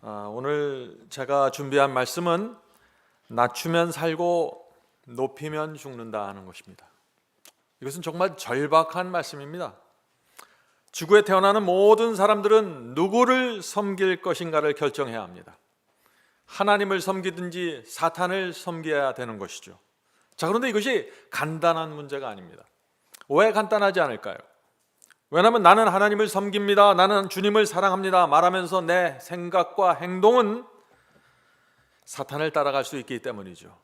오늘 제가 준비한 말씀은 낮추면 살고 높이면 죽는다 하는 것입니다. 이것은 정말 절박한 말씀입니다. 지구에 태어나는 모든 사람들은 누구를 섬길 것인가를 결정해야 합니다. 하나님을 섬기든지 사탄을 섬겨야 되는 것이죠. 자, 그런데 이것이 간단한 문제가 아닙니다. 왜 간단하지 않을까요? 왜냐하면 나는 하나님을 섬깁니다, 나는 주님을 사랑합니다 말하면서 내 생각과 행동은 사탄을 따라갈 수 있기 때문이죠.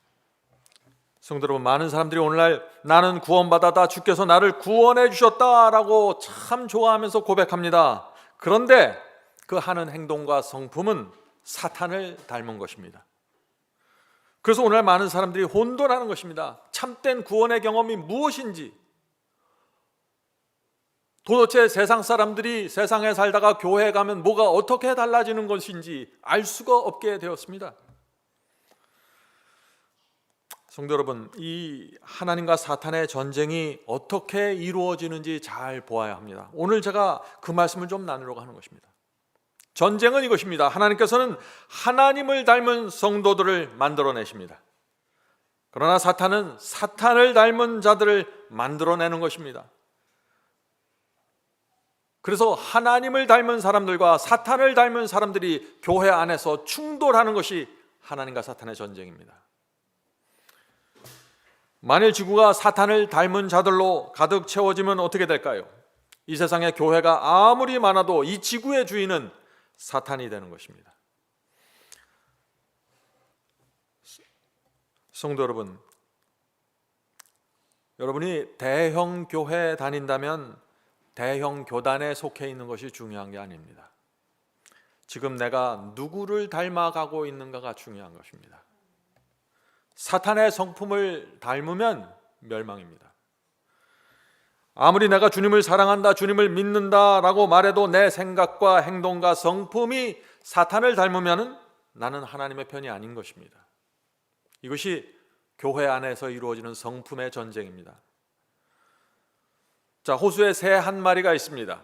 성도 여러분, 많은 사람들이 오늘날 나는 구원받았다, 주께서 나를 구원해 주셨다라고 참 좋아하면서 고백합니다. 그런데 그 하는 행동과 성품은 사탄을 닮은 것입니다. 그래서 오늘날 많은 사람들이 혼돈하는 것입니다. 참된 구원의 경험이 무엇인지, 도대체 세상 사람들이 세상에 살다가 교회에 가면 뭐가 어떻게 달라지는 것인지 알 수가 없게 되었습니다. 성도 여러분, 이 하나님과 사탄의 전쟁이 어떻게 이루어지는지 잘 보아야 합니다. 오늘 제가 그 말씀을 좀 나누려고 하는 것입니다. 전쟁은 이것입니다. 하나님께서는 하나님을 닮은 성도들을 만들어내십니다. 그러나 사탄은 사탄을 닮은 자들을 만들어내는 것입니다. 그래서 하나님을 닮은 사람들과 사탄을 닮은 사람들이 교회 안에서 충돌하는 것이 하나님과 사탄의 전쟁입니다. 만일 지구가 사탄을 닮은 자들로 가득 채워지면 어떻게 될까요? 이 세상에 교회가 아무리 많아도 이 지구의 주인은 사탄이 되는 것입니다. 성도 여러분, 여러분이 대형 교회에 다닌다면 대형 교단에 속해 있는 것이 중요한 게 아닙니다. 지금 내가 누구를 닮아가고 있는가가 중요한 것입니다. 사탄의 성품을 닮으면 멸망입니다. 아무리 내가 주님을 사랑한다, 주님을 믿는다라고 말해도 내 생각과 행동과 성품이 사탄을 닮으면 나는 하나님의 편이 아닌 것입니다. 이것이 교회 안에서 이루어지는 성품의 전쟁입니다. 자, 호수에 새 한 마리가 있습니다.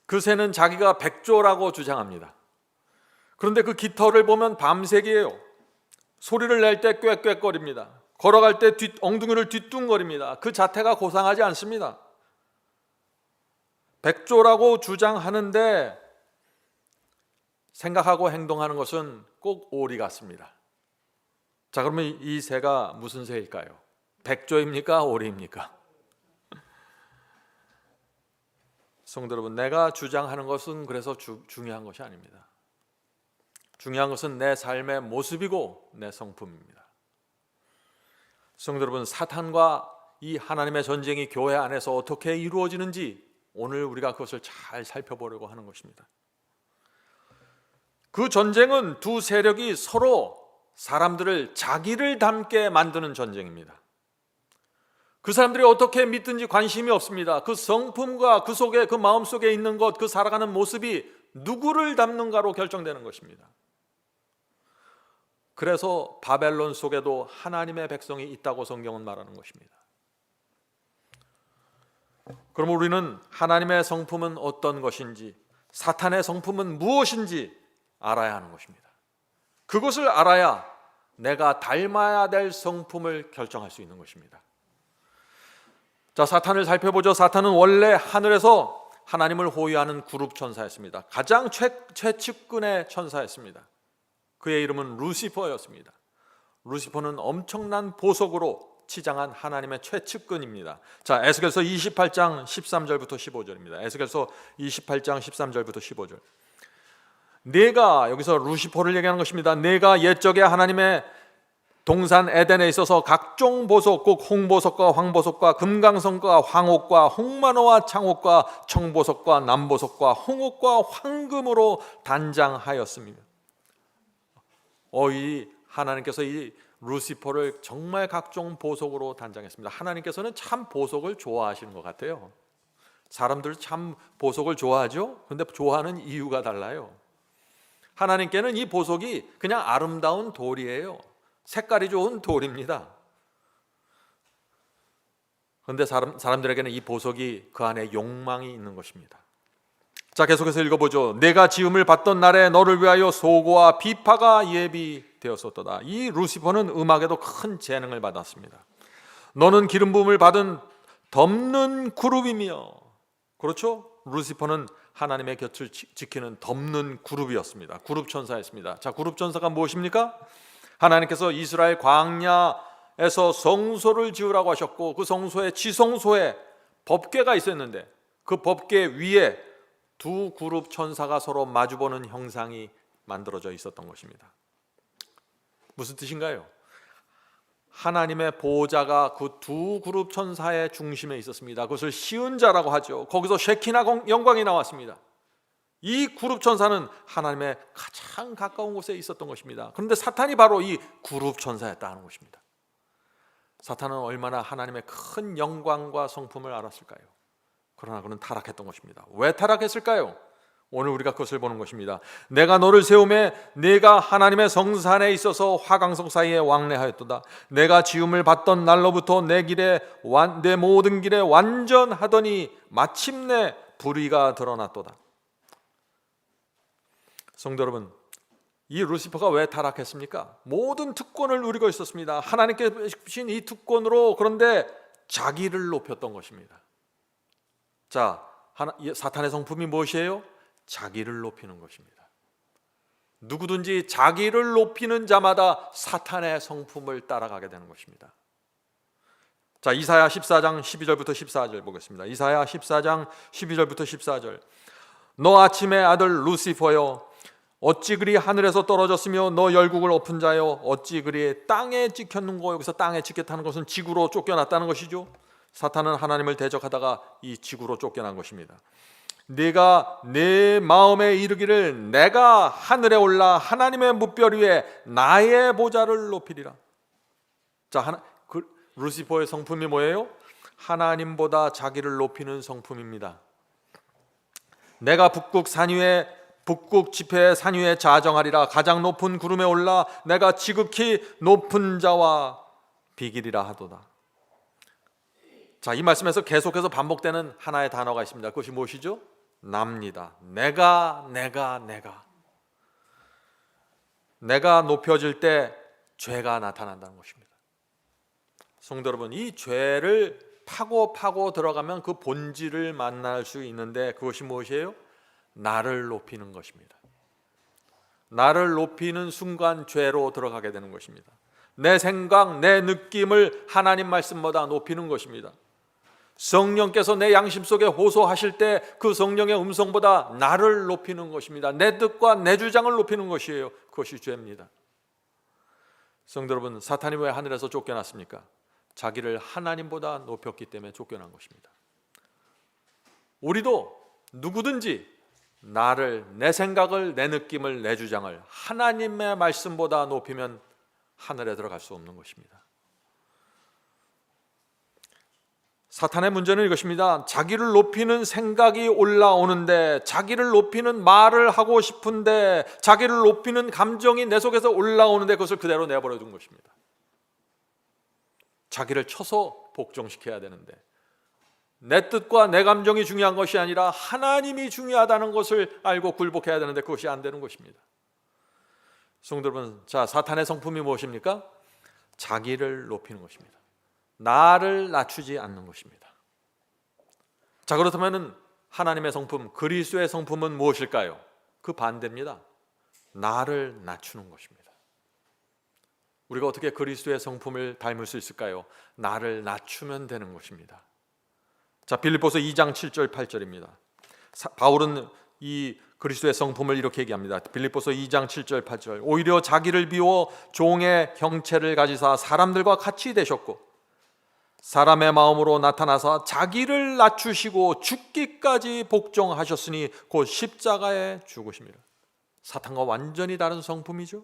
그 새는 자기가 백조라고 주장합니다. 그런데 그 깃털을 보면 밤색이에요. 소리를 낼 때 꽥꽥거립니다. 걸어갈 때 엉덩이를 뒤뚱거립니다. 그 자태가 고상하지 않습니다. 백조라고 주장하는데 생각하고 행동하는 것은 꼭 오리 같습니다. 자, 그러면 이 새가 무슨 새일까요? 백조입니까? 오리입니까? 성도 여러분, 내가 주장하는 것은 그래서 중요한 것이 아닙니다. 중요한 것은 내 삶의 모습이고 내 성품입니다. 성도 여러분, 사탄과 이 하나님의 전쟁이 교회 안에서 어떻게 이루어지는지 오늘 우리가 그것을 잘 살펴보려고 하는 것입니다. 그 전쟁은 두 세력이 서로 사람들을 자기를 닮게 만드는 전쟁입니다. 그 사람들이 어떻게 믿든지 관심이 없습니다. 그 성품과 그 속에, 그 마음속에 있는 것, 그 살아가는 모습이 누구를 닮는가로 결정되는 것입니다. 그래서 바벨론 속에도 하나님의 백성이 있다고 성경은 말하는 것입니다. 그럼 우리는 하나님의 성품은 어떤 것인지, 사탄의 성품은 무엇인지 알아야 하는 것입니다. 그것을 알아야 내가 닮아야 될 성품을 결정할 수 있는 것입니다. 자, 사탄을 살펴보죠. 사탄은 원래 하늘에서 하나님을 호위하는 그룹 천사였습니다. 가장 최측근의 천사였습니다. 그의 이름은 루시퍼였습니다. 루시퍼는 엄청난 보석으로 치장한 하나님의 최측근입니다. 자, 에스겔서 28장 13절부터 15절입니다. 에스겔서 28장 13절부터 15절. 네가, 여기서 루시퍼를 얘기하는 것입니다. 네가 옛적에 하나님의 동산 에덴에 있어서 각종 보석, 곧 홍보석과 황보석과 금강석과 황옥과 홍만호와 창옥과 청보석과 남보석과 홍옥과 황금으로 단장하였습니다. 이 하나님께서 이 루시퍼를 정말 각종 보석으로 단장했습니다. 하나님께서는 참 보석을 좋아하시는 것 같아요. 사람들 참 보석을 좋아하죠? 그런데 좋아하는 이유가 달라요. 하나님께는 이 보석이 그냥 아름다운 돌이에요. 색깔이 좋은 돌입니다. 그런데 사람들에게는 이 보석이 그 안에 욕망이 있는 것입니다. 자, 계속해서 읽어보죠. 내가 지음을 받던 날에 너를 위하여 소고와 비파가 예비되었었도다. 이 루시퍼는 음악에도 큰 재능을 받았습니다. 너는 기름 부음을 받은 덮는 그룹이며, 그렇죠? 루시퍼는 하나님의 곁을 지키는 덮는 그룹이었습니다. 그룹 천사였습니다. 자, 그룹 천사가 무엇입니까? 하나님께서 이스라엘 광야에서 성소를 지으라고 하셨고, 그 성소의 지성소에 법궤가 있었는데 그 법궤 위에 두 그룹 천사가 서로 마주보는 형상이 만들어져 있었던 것입니다. 무슨 뜻인가요? 하나님의 보호자가 그 두 그룹 천사의 중심에 있었습니다. 그것을 시은자라고 하죠. 거기서 쉐키나 영광이 나왔습니다. 이 그룹 천사는 하나님의 가장 가까운 곳에 있었던 것입니다. 그런데 사탄이 바로 이 그룹 천사였다는 것입니다. 사탄은 얼마나 하나님의 큰 영광과 성품을 알았을까요? 그러나 그는 타락했던 것입니다. 왜 타락했을까요? 오늘 우리가 그것을 보는 것입니다. 내가 너를 세우매 네가 하나님의 성산에 있어서 화강석 사이에 왕래하였도다. 내가 지음을 받던 날로부터 내 모든 길에 완전하더니 마침내 불의가 드러났도다. 성도 여러분, 이 루시퍼가 왜 타락했습니까? 모든 특권을 누리고 있었습니다. 하나님께 주신 이 특권으로, 그런데 자기를 높였던 것입니다. 자, 사탄의 성품이 무엇이에요? 자기를 높이는 것입니다. 누구든지 자기를 높이는 자마다 사탄의 성품을 따라가게 되는 것입니다. 자, 이사야 14장 12절부터 14절 보겠습니다. 이사야 14장 12절부터 14절. 너 아침의 아들 루시퍼여, 어찌 그리 하늘에서 떨어졌으며 너 열국을 엎은 자여, 어찌 그리 땅에 찍혔는고. 여기서 땅에 찍혔다는 것은 지구로 쫓겨났다는 것이죠. 사탄은 하나님을 대적하다가 이 지구로 쫓겨난 것입니다. 네가 내 마음에 이르기를 내가 하늘에 올라 하나님의 무별 위에 나의 보좌를 높이리라. 자, 루시퍼의 성품이 뭐예요? 하나님보다 자기를 높이는 성품입니다. 내가 북극 지폐의 산 위에 자정하리라. 가장 높은 구름에 올라 내가 지극히 높은 자와 비기리라 하도다. 자, 이 말씀에서 계속해서 반복되는 하나의 단어가 있습니다. 그것이 무엇이죠? 나입니다. 내가 높여질 때 죄가 나타난다는 것입니다. 성도 여러분, 이 죄를 파고 들어가면 그 본질을 만날 수 있는데, 그것이 무엇이에요? 나를 높이는 것입니다. 나를 높이는 순간 죄로 들어가게 되는 것입니다. 내 생각, 내 느낌을 하나님 말씀보다 높이는 것입니다. 성령께서 내 양심 속에 호소하실 때 그 성령의 음성보다 나를 높이는 것입니다. 내 뜻과 내 주장을 높이는 것이에요. 그것이 죄입니다. 성도 여러분, 사탄이 왜 하늘에서 쫓겨났습니까? 자기를 하나님보다 높였기 때문에 쫓겨난 것입니다. 우리도 누구든지 내 생각을, 내 느낌을, 내 주장을 하나님의 말씀보다 높이면 하늘에 들어갈 수 없는 것입니다. 사탄의 문제는 이것입니다. 자기를 높이는 생각이 올라오는데, 자기를 높이는 말을 하고 싶은데, 자기를 높이는 감정이 내 속에서 올라오는데 그것을 그대로 내버려 둔 것입니다. 자기를 쳐서 복종시켜야 되는데, 내 뜻과 내 감정이 중요한 것이 아니라 하나님이 중요하다는 것을 알고 굴복해야 되는데 그것이 안 되는 것입니다. 성도 여러분, 자, 사탄의 성품이 무엇입니까? 자기를 높이는 것입니다. 나를 낮추지 않는 것입니다. 자, 그렇다면 하나님의 성품, 그리스도의 성품은 무엇일까요? 그 반대입니다. 나를 낮추는 것입니다. 우리가 어떻게 그리스도의 성품을 닮을 수 있을까요? 나를 낮추면 되는 것입니다. 자, 빌립보서 2장 7절 8절입니다. 바울은 이 그리스도의 성품을 이렇게 얘기합니다. 빌립보서 2장 7절 8절. 오히려 자기를 비워 종의 형체를 가지사 사람들과 같이 되셨고 사람의 마음으로 나타나사 자기를 낮추시고 죽기까지 복종하셨으니 곧 십자가에 죽으심이라. 사탄과 완전히 다른 성품이죠.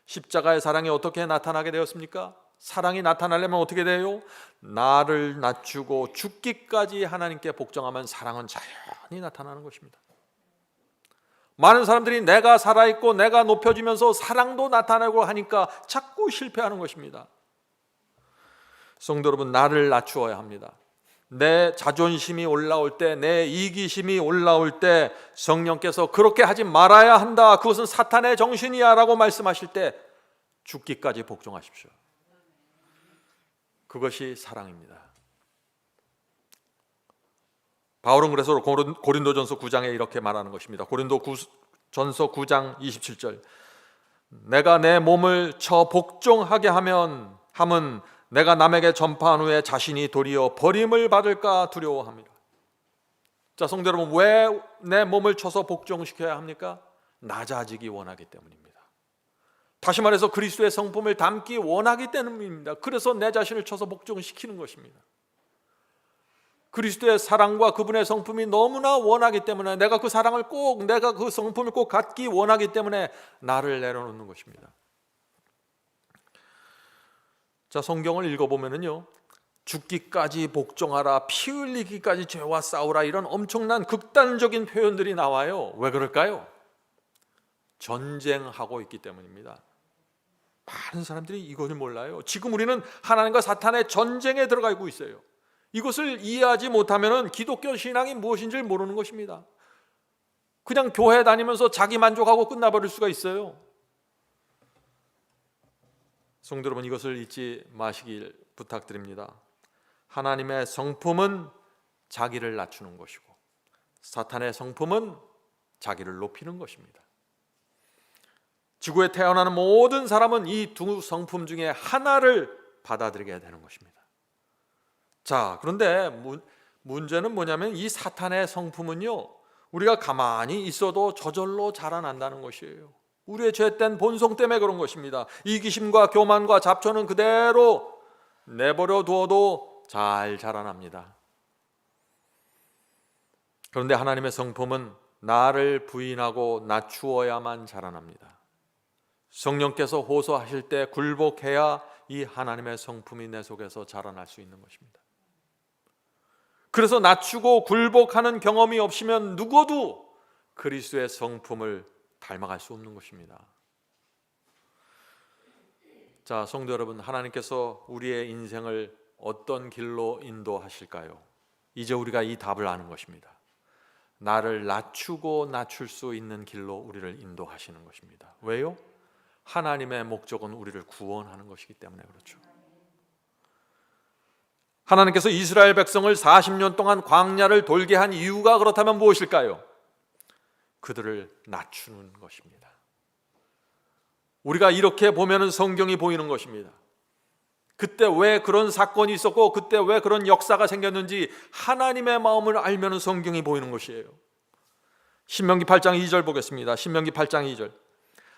십자가의 사랑이 어떻게 나타나게 되었습니까? 사랑이 나타나려면 어떻게 돼요? 나를 낮추고 죽기까지 하나님께 복종하면 사랑은 자연히 나타나는 것입니다. 많은 사람들이 내가 살아있고 내가 높여지면서 사랑도 나타나고 하니까 자꾸 실패하는 것입니다. 성도 여러분, 나를 낮추어야 합니다. 내 자존심이 올라올 때, 내 이기심이 올라올 때 성령께서 그렇게 하지 말아야 한다, 그것은 사탄의 정신이야 라고 말씀하실 때 죽기까지 복종하십시오. 그것이 사랑입니다. 바울은 그래서 고린도전서 9장에 이렇게 말하는 것입니다. 고린도전서 9장 27절, 내가 내 몸을 쳐 복종하게 함은 내가 남에게 전파한 후에 자신이 도리어 버림을 받을까 두려워합니다. 자, 성도 여러분, 왜 내 몸을 쳐서 복종시켜야 합니까? 낮아지기 원하기 때문입니다. 다시 말해서 그리스도의 성품을 담기 원하기 때문입니다. 그래서 내 자신을 쳐서 복종시키는 것입니다. 그리스도의 사랑과 그분의 성품이 너무나 원하기 때문에, 내가 그 사랑을 꼭, 내가 그 성품을 꼭 갖기 원하기 때문에 나를 내려놓는 것입니다. 자, 성경을 읽어보면요, 죽기까지 복종하라, 피 흘리기까지 죄와 싸우라, 이런 엄청난 극단적인 표현들이 나와요. 왜 그럴까요? 전쟁하고 있기 때문입니다. 많은 사람들이 이것을 몰라요. 지금 우리는 하나님과 사탄의 전쟁에 들어가고 있어요. 이것을 이해하지 못하면 기독교 신앙이 무엇인지 모르는 것입니다. 그냥 교회 다니면서 자기 만족하고 끝나버릴 수가 있어요. 성도 여러분, 이것을 잊지 마시길 부탁드립니다. 하나님의 성품은 자기를 낮추는 것이고, 사탄의 성품은 자기를 높이는 것입니다. 지구에 태어나는 모든 사람은 이 두 성품 중에 하나를 받아들이게 되는 것입니다. 자, 그런데 문제는 뭐냐면, 이 사탄의 성품은요, 우리가 가만히 있어도 저절로 자라난다는 것이에요. 우리의 죄된 본성 때문에 그런 것입니다. 이기심과 교만과 잡초는 그대로 내버려 두어도 잘 자라납니다. 그런데 하나님의 성품은 나를 부인하고 낮추어야만 자라납니다. 성령께서 호소하실 때 굴복해야 이 하나님의 성품이 내 속에서 자라날 수 있는 것입니다. 그래서 낮추고 굴복하는 경험이 없으면 누구도 그리스도의 성품을 닮아갈 수 없는 것입니다. 자, 성도 여러분, 하나님께서 우리의 인생을 어떤 길로 인도하실까요? 이제 우리가 이 답을 아는 것입니다. 나를 낮추고 낮출 수 있는 길로 우리를 인도하시는 것입니다. 왜요? 하나님의 목적은 우리를 구원하는 것이기 때문에 그렇죠. 하나님께서 이스라엘 백성을 40년 동안 광야를 돌게 한 이유가 그렇다면 무엇일까요? 그들을 낮추는 것입니다. 우리가 이렇게 보면 성경이 보이는 것입니다. 그때 왜 그런 사건이 있었고, 그때 왜 그런 역사가 생겼는지 하나님의 마음을 알면 성경이 보이는 것이에요. 신명기 8장 2절 보겠습니다. 신명기 8장 2절,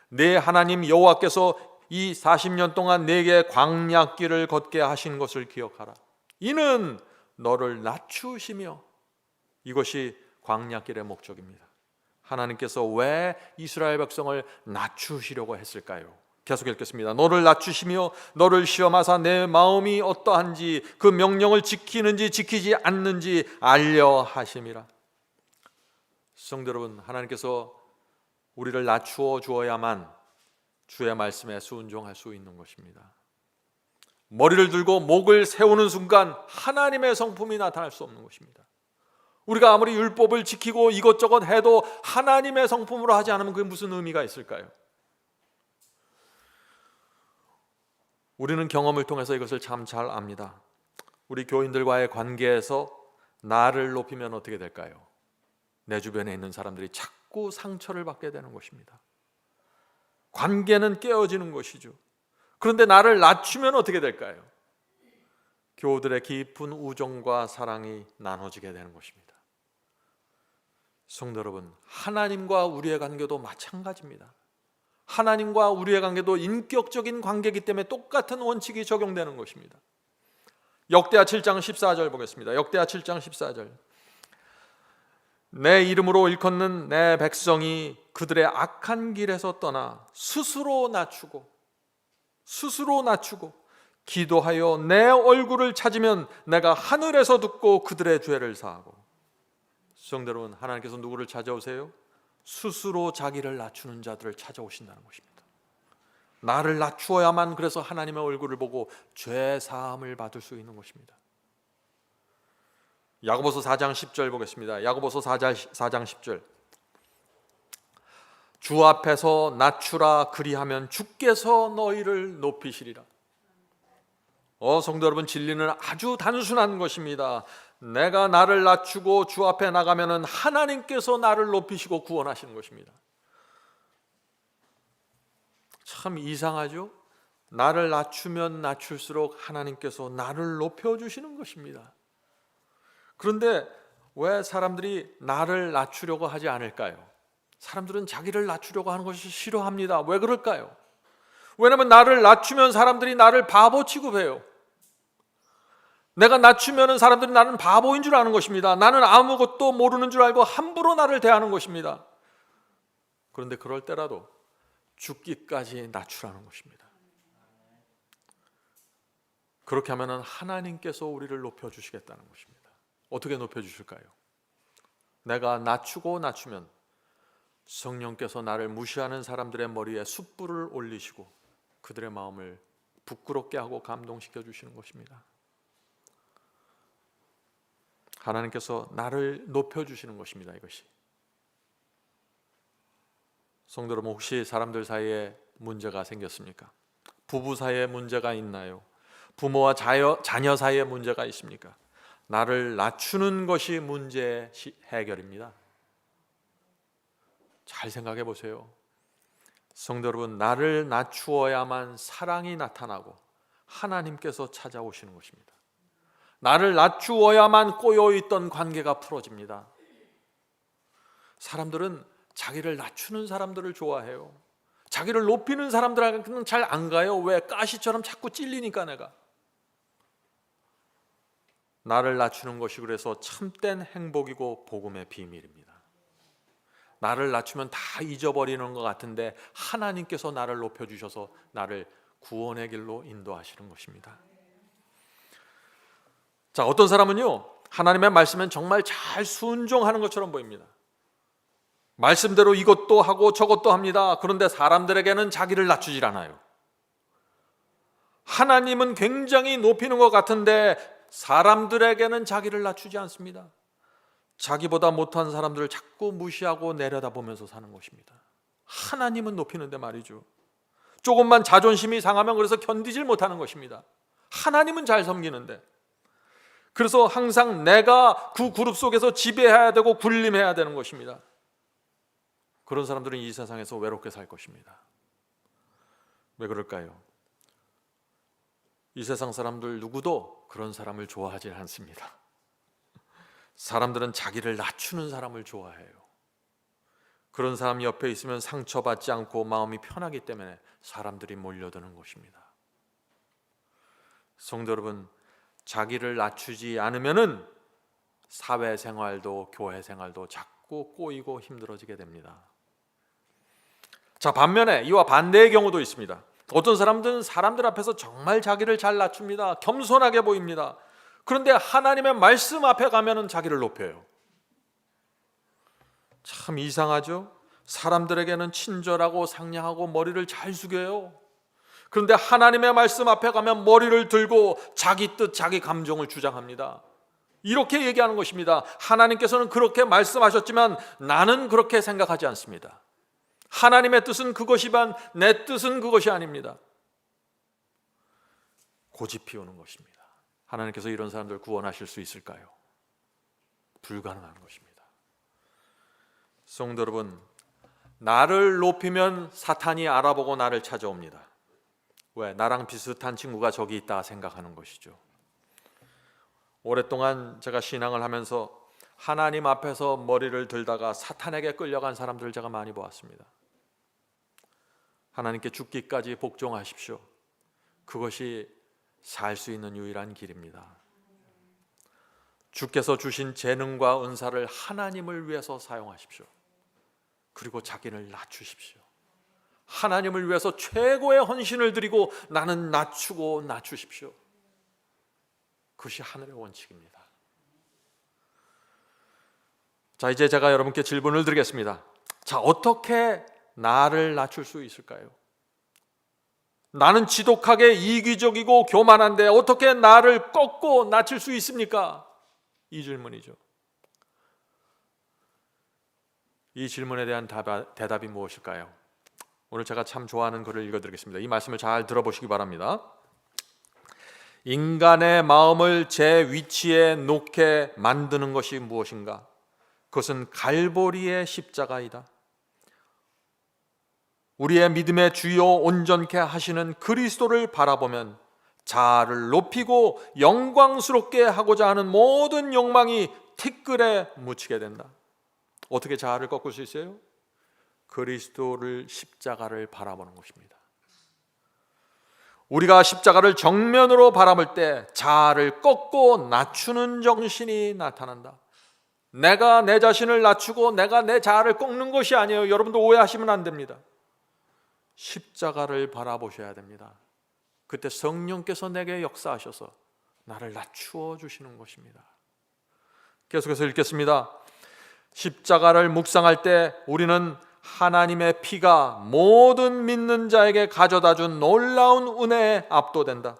내 하나님 여호와께서 이 40년 동안 내게 광야길을 걷게 하신 것을 기억하라. 이는 너를 낮추시며, 이것이 광야길의 목적입니다. 하나님께서 왜 이스라엘 백성을 낮추시려고 했을까요? 계속 읽겠습니다. 너를 낮추시며 너를 시험하사 내 마음이 어떠한지 그 명령을 지키는지 지키지 않는지 알려 하심이라. 성도 여러분, 하나님께서 우리를 낮추어 주어야만 주의 말씀에 순종할 수 있는 것입니다. 머리를 들고 목을 세우는 순간 하나님의 성품이 나타날 수 없는 것입니다. 우리가 아무리 율법을 지키고 이것저것 해도 하나님의 성품으로 하지 않으면 그게 무슨 의미가 있을까요? 우리는 경험을 통해서 이것을 참 잘 압니다. 우리 교인들과의 관계에서 나를 높이면 어떻게 될까요? 내 주변에 있는 사람들이 자꾸 상처를 받게 되는 것입니다. 관계는 깨어지는 것이죠. 그런데 나를 낮추면 어떻게 될까요? 교우들의 깊은 우정과 사랑이 나눠지게 되는 것입니다. 성도 여러분, 하나님과 우리의 관계도 마찬가지입니다. 하나님과 우리의 관계도 인격적인 관계이기 때문에 똑같은 원칙이 적용되는 것입니다. 역대하 7장 14절 보겠습니다. 역대하 7장 14절, 내 이름으로 일컫는 내 백성이 그들의 악한 길에서 떠나 스스로 낮추고 기도하여 내 얼굴을 찾으면 내가 하늘에서 듣고 그들의 죄를 사하고. 성도 여러분, 하나님께서 누구를 찾아오세요? 스스로 자기를 낮추는 자들을 찾아오신다는 것입니다. 나를 낮추어야만 그래서 하나님의 얼굴을 보고 죄 사함을 받을 수 있는 것입니다. 야고보서 4장 10절 보겠습니다. 야고보서 4장 10절. 주 앞에서 낮추라, 그리하면 주께서 너희를 높이시리라. 성도 여러분, 진리는 아주 단순한 것입니다. 내가 나를 낮추고 주 앞에 나가면은 하나님께서 나를 높이시고 구원하시는 것입니다. 참 이상하죠? 나를 낮추면 낮출수록 하나님께서 나를 높여주시는 것입니다. 그런데 왜 사람들이 나를 낮추려고 하지 않을까요? 사람들은 자기를 낮추려고 하는 것을 싫어합니다. 왜 그럴까요? 왜냐하면 나를 낮추면 사람들이 나를 바보 취급해요. 내가 낮추면 사람들이 나는 바보인 줄 아는 것입니다. 나는 아무것도 모르는 줄 알고 함부로 나를 대하는 것입니다. 그런데 그럴 때라도 죽기까지 낮추라는 것입니다. 그렇게 하면 하나님께서 우리를 높여주시겠다는 것입니다. 어떻게 높여주실까요? 내가 낮추면 성령께서 나를 무시하는 사람들의 머리에 숯불을 올리시고 그들의 마음을 부끄럽게 하고 감동시켜 주시는 것입니다. 하나님께서 나를 높여주시는 것입니다. 이것이. 성도 여러분, 혹시 사람들 사이에 문제가 생겼습니까? 부부 사이에 문제가 있나요? 부모와 자녀 사이에 문제가 있습니까? 나를 낮추는 것이 문제의 해결입니다. 잘 생각해 보세요. 성도 여러분, 나를 낮추어야만 사랑이 나타나고 하나님께서 찾아오시는 것입니다. 나를 낮추어야만 꼬여있던 관계가 풀어집니다. 사람들은 자기를 낮추는 사람들을 좋아해요. 자기를 높이는 사람들한테는 잘 안 가요. 왜? 가시처럼 자꾸 찔리니까 내가. 나를 낮추는 것이 그래서 참된 행복이고 복음의 비밀입니다. 나를 낮추면 다 잊어버리는 것 같은데 하나님께서 나를 높여주셔서 나를 구원의 길로 인도하시는 것입니다. 자, 어떤 사람은요, 하나님의 말씀엔 정말 잘 순종하는 것처럼 보입니다. 말씀대로 이것도 하고 저것도 합니다. 그런데 사람들에게는 자기를 낮추질 않아요. 하나님은 굉장히 높이는 것 같은데 사람들에게는 자기를 낮추지 않습니다. 자기보다 못한 사람들을 자꾸 무시하고 내려다보면서 사는 것입니다. 하나님은 높이는데 말이죠. 조금만 자존심이 상하면 그래서 견디질 못하는 것입니다. 하나님은 잘 섬기는데. 그래서 항상 내가 그 그룹 속에서 지배해야 되고 군림해야 되는 것입니다. 그런 사람들은 이 세상에서 외롭게 살 것입니다. 왜 그럴까요? 이 세상 사람들 누구도 그런 사람을 좋아하지 않습니다. 사람들은 자기를 낮추는 사람을 좋아해요. 그런 사람 옆에 있으면 상처받지 않고 마음이 편하기 때문에 사람들이 몰려드는 것입니다. 성도 여러분, 자기를 낮추지 않으면은 사회생활도 교회생활도 자꾸 꼬이고 힘들어지게 됩니다. 자, 반면에 이와 반대의 경우도 있습니다. 어떤 사람들은 사람들 앞에서 정말 자기를 잘 낮춥니다. 겸손하게 보입니다. 그런데 하나님의 말씀 앞에 가면은 자기를 높여요. 참 이상하죠? 사람들에게는 친절하고 상냥하고 머리를 잘 숙여요. 그런데 하나님의 말씀 앞에 가면 머리를 들고 자기 뜻, 자기 감정을 주장합니다. 이렇게 얘기하는 것입니다. 하나님께서는 그렇게 말씀하셨지만 나는 그렇게 생각하지 않습니다. 하나님의 뜻은 그것이만 내 뜻은 그것이 아닙니다. 고집 피우는 것입니다. 하나님께서 이런 사람들 구원하실 수 있을까요? 불가능한 것입니다. 성도 여러분, 나를 높이면 사탄이 알아보고 나를 찾아옵니다. 왜? 나랑 비슷한 친구가 저기 있다 생각하는 것이죠. 오랫동안 제가 신앙을 하면서 하나님 앞에서 머리를 들다가 사탄에게 끌려간 사람들을 제가 많이 보았습니다. 하나님께 죽기까지 복종하십시오. 그것이 살 수 있는 유일한 길입니다. 주께서 주신 재능과 은사를 하나님을 위해서 사용하십시오. 그리고 자기를 낮추십시오. 하나님을 위해서 최고의 헌신을 드리고 나는 낮추고 낮추십시오. 그것이 하늘의 원칙입니다. 자, 이제 제가 여러분께 질문을 드리겠습니다. 자, 어떻게 나를 낮출 수 있을까요? 나는 지독하게 이기적이고 교만한데 어떻게 나를 꺾고 낮출 수 있습니까? 이 질문이죠. 이 질문에 대한 대답이 무엇일까요? 오늘 제가 참 좋아하는 글을 읽어드리겠습니다. 이 말씀을 잘 들어보시기 바랍니다. 인간의 마음을 제 위치에 놓게 만드는 것이 무엇인가? 그것은 갈보리의 십자가이다. 우리의 믿음의 주요 온전케 하시는 그리스도를 바라보면 자아를 높이고 영광스럽게 하고자 하는 모든 욕망이 티끌에 묻히게 된다. 어떻게 자아를 꺾을 수 있어요? 그리스도를 십자가를 바라보는 것입니다. 우리가 십자가를 정면으로 바라볼 때 자아를 꺾고 낮추는 정신이 나타난다. 내가 내 자신을 낮추고 내가 내 자아를 꺾는 것이 아니에요. 여러분도 오해하시면 안 됩니다. 십자가를 바라보셔야 됩니다. 그때 성령께서 내게 역사하셔서 나를 낮추어 주시는 것입니다. 계속해서 읽겠습니다. 십자가를 묵상할 때 우리는 하나님의 피가 모든 믿는 자에게 가져다 준 놀라운 은혜에 압도된다.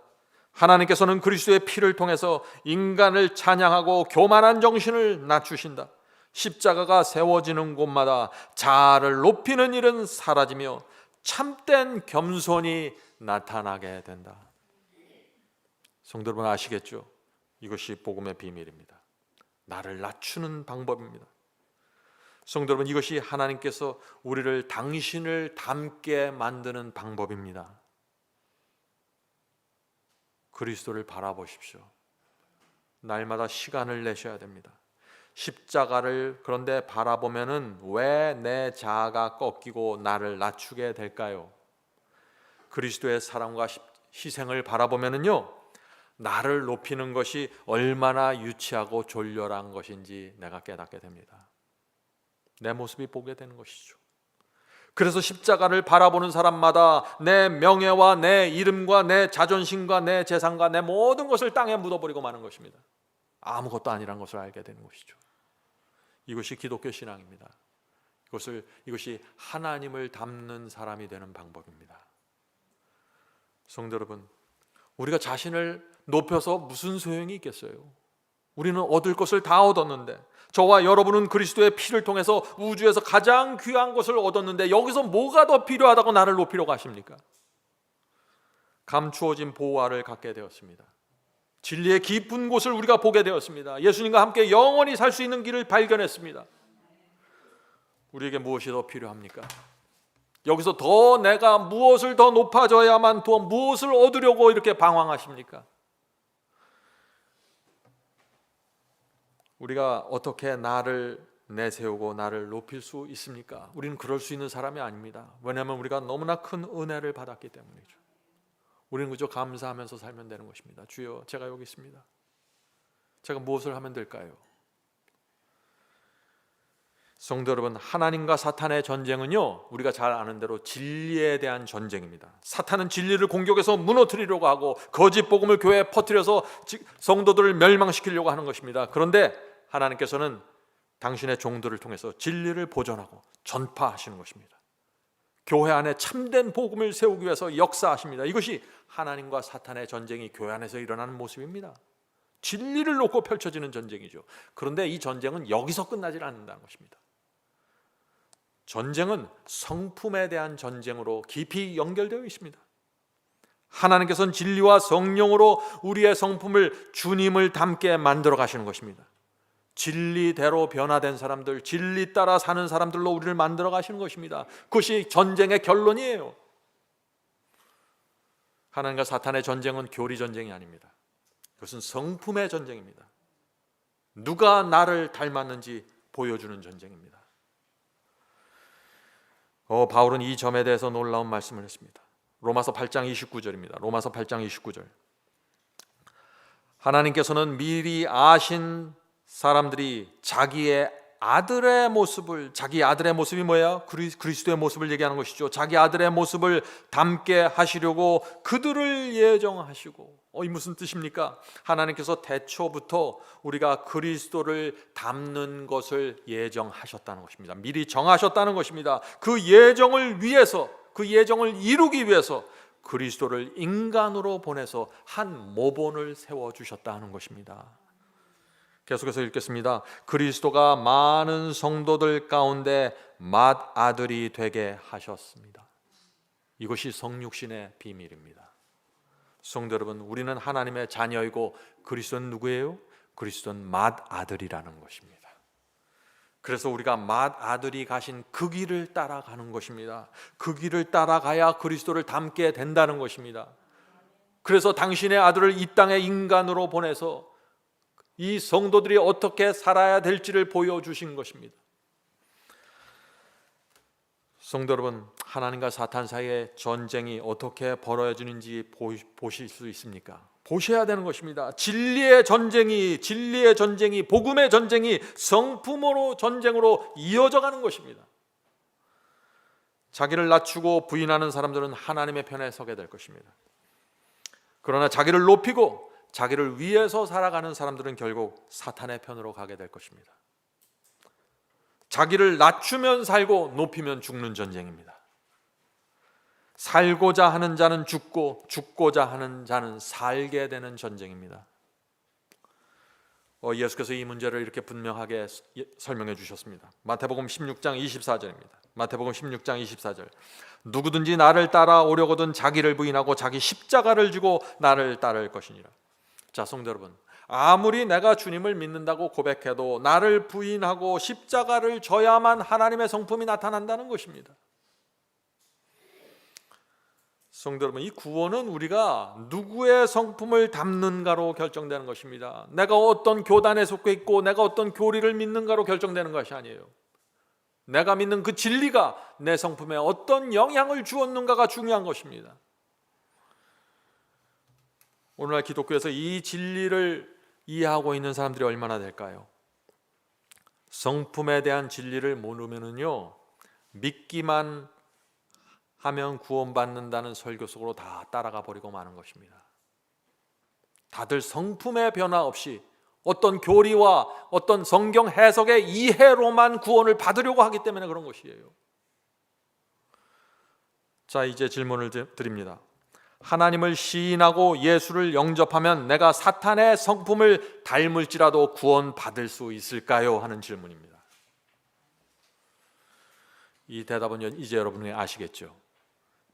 하나님께서는 그리스도의 피를 통해서 인간을 찬양하고 교만한 정신을 낮추신다. 십자가가 세워지는 곳마다 자아를 높이는 일은 사라지며 참된 겸손이 나타나게 된다. 성도 여러분 아시겠죠? 이것이 복음의 비밀입니다. 나를 낮추는 방법입니다. 성도 여러분, 이것이 하나님께서 우리를 당신을 닮게 만드는 방법입니다. 그리스도를 바라보십시오. 날마다 시간을 내셔야 됩니다. 십자가를 그런데 바라보면은 왜 내 자아가 꺾이고 나를 낮추게 될까요? 그리스도의 사랑과 희생을 바라보면은요, 나를 높이는 것이 얼마나 유치하고 졸렬한 것인지 내가 깨닫게 됩니다. 내 모습이 보게 되는 것이죠. 그래서 십자가를 바라보는 사람마다 내 명예와 내 이름과 내 자존심과 내 재산과 내 모든 것을 땅에 묻어버리고 마는 것입니다. 아무것도 아니란 것을 알게 되는 것이죠. 이것이 기독교 신앙입니다. 이것이 하나님을 닮는 사람이 되는 방법입니다. 성도 여러분, 우리가 자신을 높여서 무슨 소용이 있겠어요? 우리는 얻을 것을 다 얻었는데, 저와 여러분은 그리스도의 피를 통해서 우주에서 가장 귀한 것을 얻었는데 여기서 뭐가 더 필요하다고 나를 높이려고 하십니까? 감추어진 보화를 갖게 되었습니다. 진리의 깊은 곳을 우리가 보게 되었습니다. 예수님과 함께 영원히 살 수 있는 길을 발견했습니다. 우리에게 무엇이 더 필요합니까? 여기서 더 내가 무엇을 더 높아져야만 더 무엇을 얻으려고 이렇게 방황하십니까? 우리가 어떻게 나를 내세우고 나를 높일 수 있습니까? 우리는 그럴 수 있는 사람이 아닙니다. 왜냐하면 우리가 너무나 큰 은혜를 받았기 때문이죠. 우리는 그저 감사하면서 살면 되는 것입니다. 주여, 제가 여기 있습니다. 제가 무엇을 하면 될까요? 성도 여러분, 하나님과 사탄의 전쟁은요, 우리가 잘 아는 대로 진리에 대한 전쟁입니다. 사탄은 진리를 공격해서 무너뜨리려고 하고 거짓 복음을 교회에 퍼뜨려서 성도들을 멸망시키려고 하는 것입니다. 그런데 하나님께서는 당신의 종들을 통해서 진리를 보존하고 전파하시는 것입니다. 교회 안에 참된 복음을 세우기 위해서 역사하십니다. 이것이 하나님과 사탄의 전쟁이 교회 안에서 일어나는 모습입니다. 진리를 놓고 펼쳐지는 전쟁이죠. 그런데 이 전쟁은 여기서 끝나지 않는다는 것입니다. 전쟁은 성품에 대한 전쟁으로 깊이 연결되어 있습니다. 하나님께서는 진리와 성령으로 우리의 성품을 주님을 닮게 만들어 가시는 것입니다. 진리대로 변화된 사람들, 진리 따라 사는 사람들로 우리를 만들어 가시는 것입니다. 그것이 전쟁의 결론이에요. 하나님과 사탄의 전쟁은 교리 전쟁이 아닙니다. 그것은 성품의 전쟁입니다. 누가 나를 닮았는지 보여주는 전쟁입니다. 바울은 이 점에 대해서 놀라운 말씀을 했습니다. 로마서 8장 29절입니다. 로마서 8장 29절. 하나님께서는 미리 아신 사람들이 자기 아들의 모습이 뭐예요? 그리스도의 모습을 얘기하는 것이죠. 자기 아들의 모습을 닮게 하시려고 그들을 예정하시고, 이 무슨 뜻입니까? 하나님께서 태초부터 우리가 그리스도를 닮는 것을 예정하셨다는 것입니다. 미리 정하셨다는 것입니다. 그 예정을 위해서, 그 예정을 이루기 위해서 그리스도를 인간으로 보내서 한 모본을 세워주셨다는 것입니다. 계속해서 읽겠습니다. 그리스도가 많은 성도들 가운데 맏아들이 되게 하셨습니다. 이것이 성육신의 비밀입니다. 성도 여러분, 우리는 하나님의 자녀이고 그리스도는 누구예요? 그리스도는 맏아들이라는 것입니다. 그래서 우리가 맏아들이 가신 그 길을 따라가는 것입니다. 그 길을 따라가야 그리스도를 닮게 된다는 것입니다. 그래서 당신의 아들을 이 땅에 인간으로 보내서 이 성도들이 어떻게 살아야 될지를 보여주신 것입니다. 성도 여러분, 하나님과 사탄 사이의 전쟁이 어떻게 벌어지는지 보실 수 있습니까? 보셔야 되는 것입니다. 진리의 전쟁이 복음의 전쟁이 성품으로 전쟁으로 이어져 가는 것입니다. 자기를 낮추고 부인하는 사람들은 하나님의 편에 서게 될 것입니다. 그러나 자기를 높이고 자기를 위해서 살아가는 사람들은 결국 사탄의 편으로 가게 될 것입니다. 자기를 낮추면 살고 높이면 죽는 전쟁입니다. 살고자 하는 자는 죽고 죽고자 하는 자는 살게 되는 전쟁입니다. 예수께서 이 문제를 이렇게 분명하게 설명해 주셨습니다. 마태복음 16장 24절입니다. 마태복음 16장 24절. 누구든지 나를 따라오려거든 자기를 부인하고 자기 십자가를 지고 나를 따를 것이니라. 자, 성도 여러분, 아무리 내가 주님을 믿는다고 고백해도 나를 부인하고 십자가를 져야만 하나님의 성품이 나타난다는 것입니다. 성도 여러분, 이 구원은 우리가 누구의 성품을 담는가로 결정되는 것입니다. 내가 어떤 교단에 속해 있고 내가 어떤 교리를 믿는가로 결정되는 것이 아니에요. 내가 믿는 그 진리가 내 성품에 어떤 영향을 주었는가가 중요한 것입니다. 오늘날 기독교에서 이 진리를 이해하고 있는 사람들이 얼마나 될까요? 성품에 대한 진리를 모르면은요, 믿기만 하면 구원받는다는 설교 속으로 다 따라가 버리고 마는 것입니다. 다들 성품의 변화 없이 어떤 교리와 어떤 성경 해석의 이해로만 구원을 받으려고 하기 때문에 그런 것이에요. 자, 이제 질문을 드립니다. 하나님을 시인하고 예수를 영접하면 내가 사탄의 성품을 닮을지라도 구원받을 수 있을까요? 하는 질문입니다. 이 대답은 이제 여러분이 아시겠죠.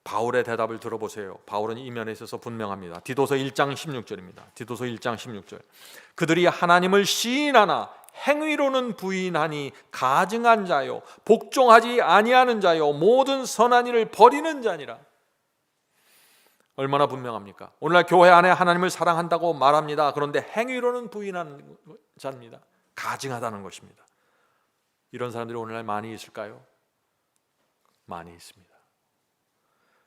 바울의 대답을 들어보세요. 바울은 이 면에 있어서 분명합니다. 디도서 1장 16절입니다. 디도서 1장 16절. 그들이 하나님을 시인하나 행위로는 부인하니 가증한 자요 복종하지 아니하는 자요 모든 선한 일을 버리는 자니라. 얼마나 분명합니까? 오늘날 교회 안에 하나님을 사랑한다고 말합니다. 그런데 행위로는 부인하는 자입니다. 가증하다는 것입니다. 이런 사람들이 오늘날 많이 있을까요? 많이 있습니다.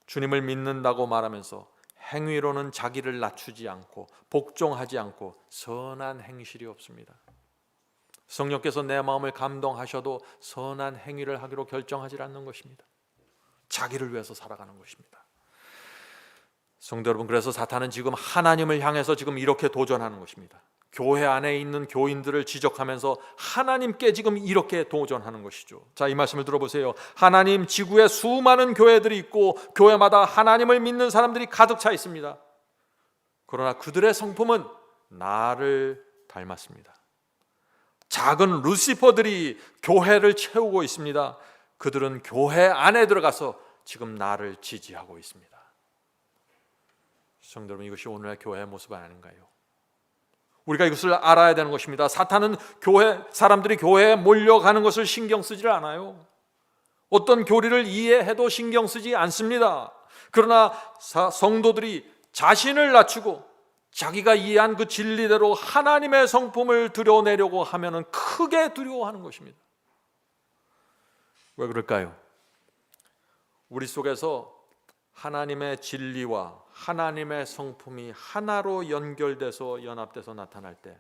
주님을 믿는다고 말하면서 행위로는 자기를 낮추지 않고 복종하지 않고 선한 행실이 없습니다. 성령께서 내 마음을 감동하셔도 선한 행위를 하기로 결정하지 않는 것입니다. 자기를 위해서 살아가는 것입니다. 성도 여러분, 그래서 사탄은 지금 하나님을 향해서 지금 이렇게 도전하는 것입니다. 교회 안에 있는 교인들을 지적하면서 하나님께 지금 이렇게 도전하는 것이죠. 자, 이 말씀을 들어보세요. 하나님 지구에 수많은 교회들이 있고 교회마다 하나님을 믿는 사람들이 가득 차 있습니다. 그러나 그들의 성품은 나를 닮았습니다. 작은 루시퍼들이 교회를 채우고 있습니다. 그들은 교회 안에 들어가서 지금 나를 지지하고 있습니다. 성도 여러분, 이것이 오늘날 교회의 모습 아닌가요? 우리가 이것을 알아야 되는 것입니다. 사탄은 사람들이 교회에 몰려가는 것을 신경 쓰지 않아요. 어떤 교리를 이해해도 신경 쓰지 않습니다. 그러나 성도들이 자신을 낮추고 자기가 이해한 그 진리대로 하나님의 성품을 드러내려고 하면은 크게 두려워하는 것입니다. 왜 그럴까요? 우리 속에서 하나님의 진리와 하나님의 성품이 하나로 연결돼서 연합돼서 나타날 때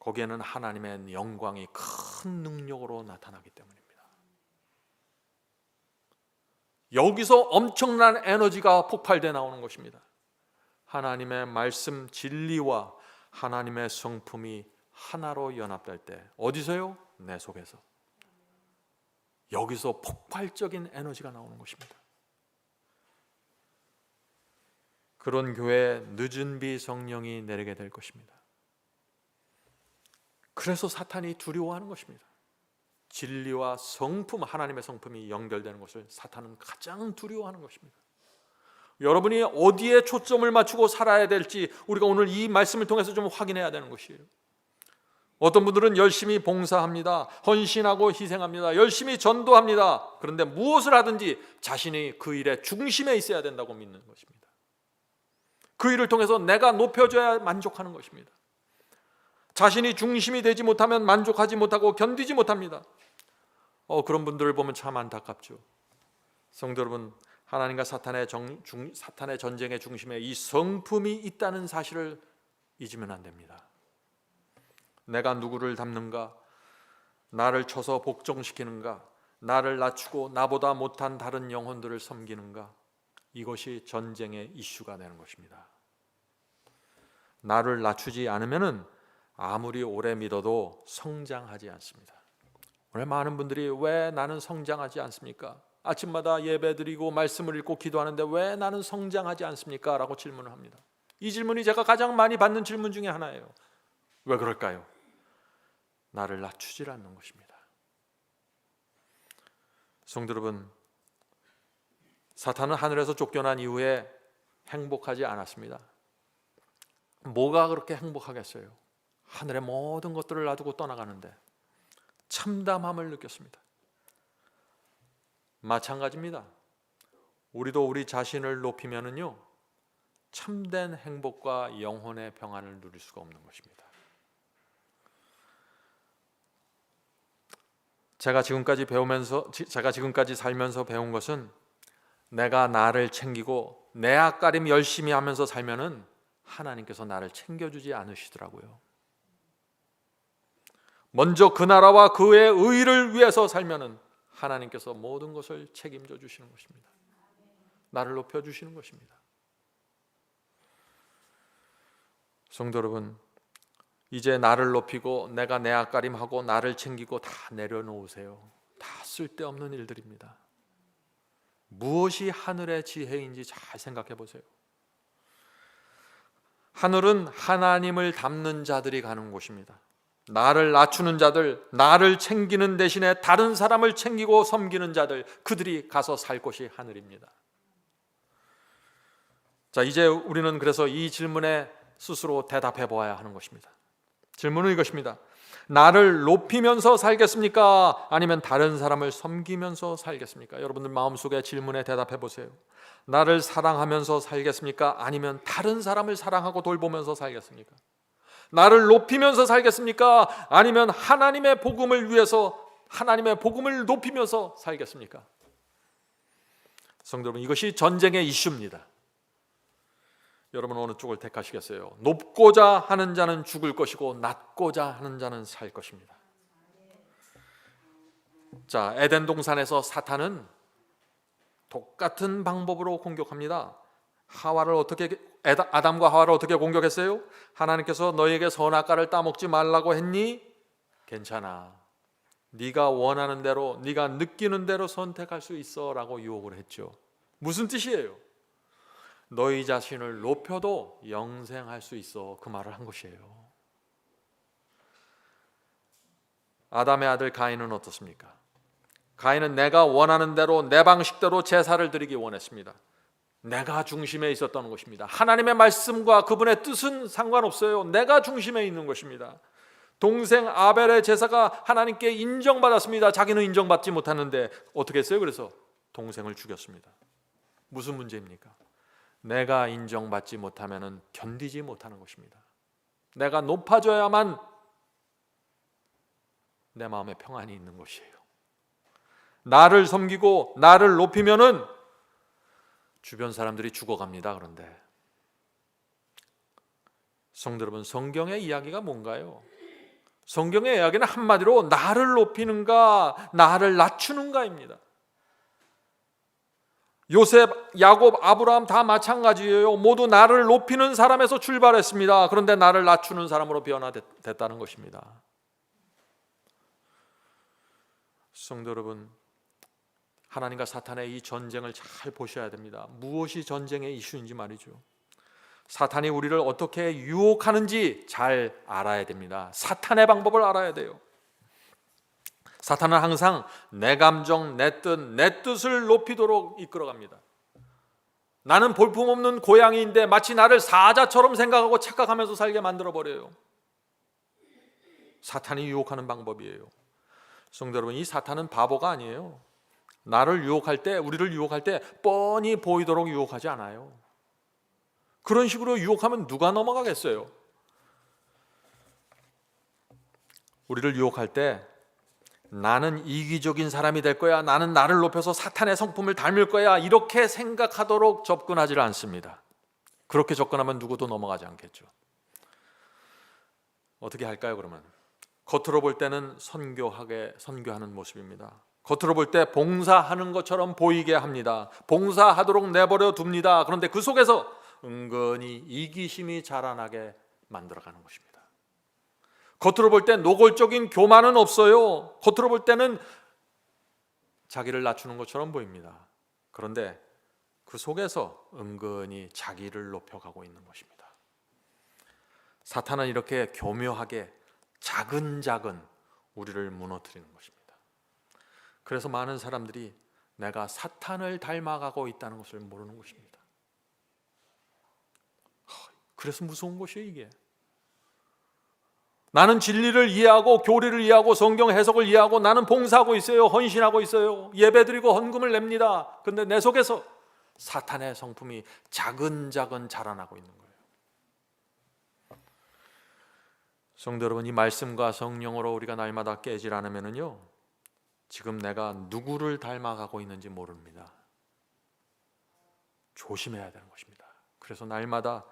거기에는 하나님의 영광이 큰 능력으로 나타나기 때문입니다. 여기서 엄청난 에너지가 폭발돼 나오는 것입니다. 하나님의 말씀 진리와 하나님의 성품이 하나로 연합될 때 어디서요? 내 속에서. 여기서 폭발적인 에너지가 나오는 것입니다. 그런 교회에 늦은 비 성령이 내리게 될 것입니다. 그래서 사탄이 두려워하는 것입니다. 진리와 성품, 하나님의 성품이 연결되는 것을 사탄은 가장 두려워하는 것입니다. 여러분이 어디에 초점을 맞추고 살아야 될지 우리가 오늘 이 말씀을 통해서 좀 확인해야 되는 것이에요. 어떤 분들은 열심히 봉사합니다. 헌신하고 희생합니다. 열심히 전도합니다. 그런데 무엇을 하든지 자신이 그 일의 중심에 있어야 된다고 믿는 것입니다. 그 일을 통해서 내가 높여져야 만족하는 것입니다. 자신이 중심이 되지 못하면 만족하지 못하고 견디지 못합니다. 그런 분들을 보면 참 안타깝죠. 성도 여러분, 하나님과 사탄의 전쟁의 중심에 이 성품이 있다는 사실을 잊으면 안 됩니다. 내가 누구를 닮는가? 나를 쳐서 복종시키는가? 나를 낮추고 나보다 못한 다른 영혼들을 섬기는가? 이것이 전쟁의 이슈가 되는 것입니다. 나를 낮추지 않으면은 아무리 오래 믿어도 성장하지 않습니다. 오늘 많은 분들이 왜 나는 성장하지 않습니까? 아침마다 예배드리고 말씀을 읽고 기도하는데 왜 나는 성장하지 않습니까? 라고 질문을 합니다. 이 질문이 제가 가장 많이 받는 질문 중에 하나예요. 왜 그럴까요? 나를 낮추질 않는 것입니다. 성도 여러분, 사탄은 하늘에서 쫓겨난 이후에 행복하지 않았습니다. 뭐가 그렇게 행복하겠어요? 하늘의 모든 것들을 놔두고 떠나가는데 참담함을 느꼈습니다. 마찬가지입니다. 우리도 우리 자신을 높이면은요, 참된 행복과 영혼의 평안을 누릴 수가 없는 것입니다. 제가 지금까지 살면서 배운 것은 내가 나를 챙기고 내 앞가림 열심히 하면서 살면은 하나님께서 나를 챙겨주지 않으시더라고요. 먼저 그 나라와 그의 의를 위해서 살면은 하나님께서 모든 것을 책임져 주시는 것입니다. 나를 높여 주시는 것입니다. 성도 여러분, 이제 나를 높이고 내가 내 앞가림하고 나를 챙기고 다 내려놓으세요. 다 쓸데없는 일들입니다. 무엇이 하늘의 지혜인지 잘 생각해 보세요. 하늘은 하나님을 닮는 자들이 가는 곳입니다. 나를 낮추는 자들, 나를 챙기는 대신에 다른 사람을 챙기고 섬기는 자들, 그들이 가서 살 곳이 하늘입니다. 자, 이제 우리는 그래서 이 질문에 스스로 대답해 보아야 하는 것입니다. 질문은 이것입니다. 나를 높이면서 살겠습니까? 아니면 다른 사람을 섬기면서 살겠습니까? 여러분들 마음속에 질문에 대답해 보세요. 나를 사랑하면서 살겠습니까? 아니면 다른 사람을 사랑하고 돌보면서 살겠습니까? 나를 높이면서 살겠습니까? 아니면 하나님의 복음을 위해서 하나님의 복음을 높이면서 살겠습니까? 성도 여러분, 이것이 전쟁의 이슈입니다. 여러분 어느 쪽을 택하시겠어요? 높고자 하는 자는 죽을 것이고 낮고자 하는 자는 살 것입니다. 자, 에덴 동산에서 사탄은 똑같은 방법으로 공격합니다. 아담과 하와를 어떻게 공격했어요? 하나님께서 너희에게 선악과를 따먹지 말라고 했니? 괜찮아. 네가 원하는 대로, 네가 느끼는 대로 선택할 수 있어 라고 유혹을 했죠. 무슨 뜻이에요? 너희 자신을 높여도 영생할 수 있어, 그 말을 한 것이에요. 아담의 아들 가인은 어떻습니까? 가인은 내가 원하는 대로 내 방식대로 제사를 드리기 원했습니다. 내가 중심에 있었던 것입니다. 하나님의 말씀과 그분의 뜻은 상관없어요. 내가 중심에 있는 것입니다. 동생 아벨의 제사가 하나님께 인정받았습니다. 자기는 인정받지 못하는데 어떻게 했어요? 그래서 동생을 죽였습니다. 무슨 문제입니까? 내가 인정받지 못하면 견디지 못하는 것입니다. 내가 높아져야만 내 마음에 평안이 있는 것이에요. 나를 섬기고 나를 높이면은 주변 사람들이 죽어갑니다. 그런데 성도 여러분, 성경의 이야기가 뭔가요? 성경의 이야기는 한마디로 나를 높이는가 나를 낮추는가입니다. 요셉, 야곱, 아브라함 다 마찬가지예요. 모두 나를 높이는 사람에서 출발했습니다. 그런데 나를 낮추는 사람으로 변화됐다는 것입니다. 성도 여러분, 하나님과 사탄의 이 전쟁을 잘 보셔야 됩니다. 무엇이 전쟁의 이슈인지 말이죠. 사탄이 우리를 어떻게 유혹하는지 잘 알아야 됩니다. 사탄의 방법을 알아야 돼요. 사탄은 항상 내 감정, 내 뜻을 높이도록 이끌어갑니다. 나는 볼품없는 고양이인데 마치 나를 사자처럼 생각하고 착각하면서 살게 만들어버려요. 사탄이 유혹하는 방법이에요. 성도 여러분, 이 사탄은 바보가 아니에요. 나를 유혹할 때, 우리를 유혹할 때 뻔히 보이도록 유혹하지 않아요. 그런 식으로 유혹하면 누가 넘어가겠어요? 우리를 유혹할 때 나는 이기적인 사람이 될 거야, 나는 나를 높여서 사탄의 성품을 닮을 거야, 이렇게 생각하도록 접근하지 않습니다. 그렇게 접근하면 누구도 넘어가지 않겠죠. 어떻게 할까요? 그러면 겉으로 볼 때는 선교하는 모습입니다. 겉으로 볼 때 봉사하는 것처럼 보이게 합니다. 봉사하도록 내버려 둡니다. 그런데 그 속에서 은근히 이기심이 자라나게 만들어가는 것입니다. 겉으로 볼 때 노골적인 교만은 없어요. 겉으로 볼 때는 자기를 낮추는 것처럼 보입니다. 그런데 그 속에서 은근히 자기를 높여가고 있는 것입니다. 사탄은 이렇게 교묘하게 차근차근 우리를 무너뜨리는 것입니다. 그래서 많은 사람들이 내가 사탄을 닮아가고 있다는 것을 모르는 것입니다. 그래서 무서운 것이에요, 이게. 나는 진리를 이해하고 교리를 이해하고 성경 해석을 이해하고 나는 봉사하고 있어요. 헌신하고 있어요. 예배드리고 헌금을 냅니다. 그런데 내 속에서 사탄의 성품이 차근차근 자라나고 있는 거예요. 성도 여러분, 이 말씀과 성령으로 우리가 날마다 깨질 않으면요, 지금 내가 누구를 닮아가고 있는지 모릅니다. 조심해야 되는 것입니다. 그래서 날마다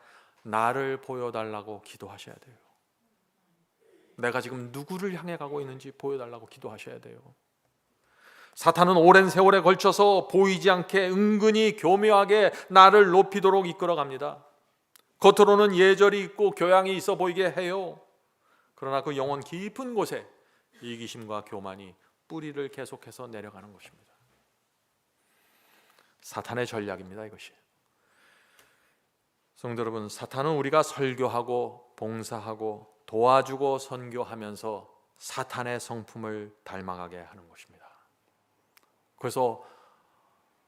나를 보여달라고 기도하셔야 돼요. 내가 지금 누구를 향해 가고 있는지 보여달라고 기도하셔야 돼요. 사탄은 오랜 세월에 걸쳐서 보이지 않게 은근히 교묘하게 나를 높이도록 이끌어갑니다. 겉으로는 예절이 있고 교양이 있어 보이게 해요. 그러나 그 영혼 깊은 곳에 이기심과 교만이 뿌리를 계속해서 내려가는 것입니다. 사탄의 전략입니다, 이것이. 성도 여러분, 사탄은 우리가 설교하고 봉사하고 도와주고 선교하면서 사탄의 성품을 닮아가게 하는 것입니다. 그래서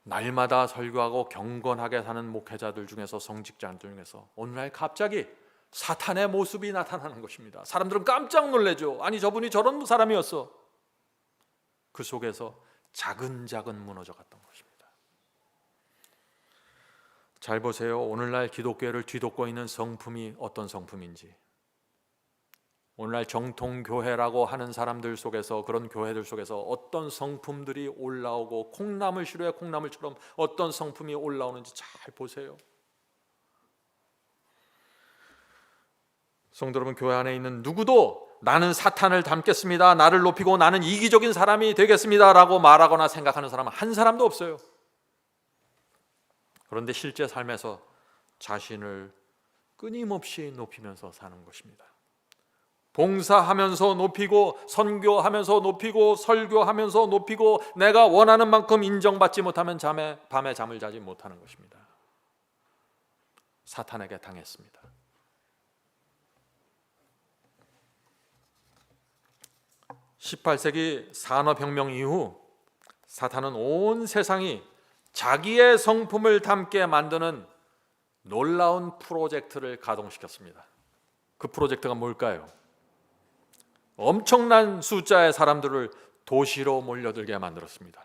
날마다 설교하고 경건하게 사는 목회자들 중에서, 성직자들 중에서 어느 날 갑자기 사탄의 모습이 나타나는 것입니다. 사람들은 깜짝 놀라죠. 아니, 저분이 저런 사람이었어. 그 속에서 차근차근 무너져 갔던 것입니다. 잘 보세요. 오늘날 기독교를 뒤덮고 있는 성품이 어떤 성품인지. 오늘날 정통교회라고 하는 사람들 속에서, 그런 교회들 속에서 어떤 성품들이 올라오고 콩나물 시루에 콩나물처럼 어떤 성품이 올라오는지 잘 보세요. 성도 여러분, 교회 안에 있는 누구도 나는 사탄을 닮겠습니다, 나를 높이고 나는 이기적인 사람이 되겠습니다 라고 말하거나 생각하는 사람은 한 사람도 없어요. 그런데 실제 삶에서 자신을 끊임없이 높이면서 사는 것입니다. 봉사하면서 높이고, 선교하면서 높이고, 설교하면서 높이고, 내가 원하는 만큼 인정받지 못하면 밤에 잠을 자지 못하는 것입니다. 사탄에게 당했습니다. 18세기 산업혁명 이후 사탄은 온 세상이 자기의 성품을 담게 만드는 놀라운 프로젝트를 가동시켰습니다. 그 프로젝트가 뭘까요? 엄청난 숫자의 사람들을 도시로 몰려들게 만들었습니다.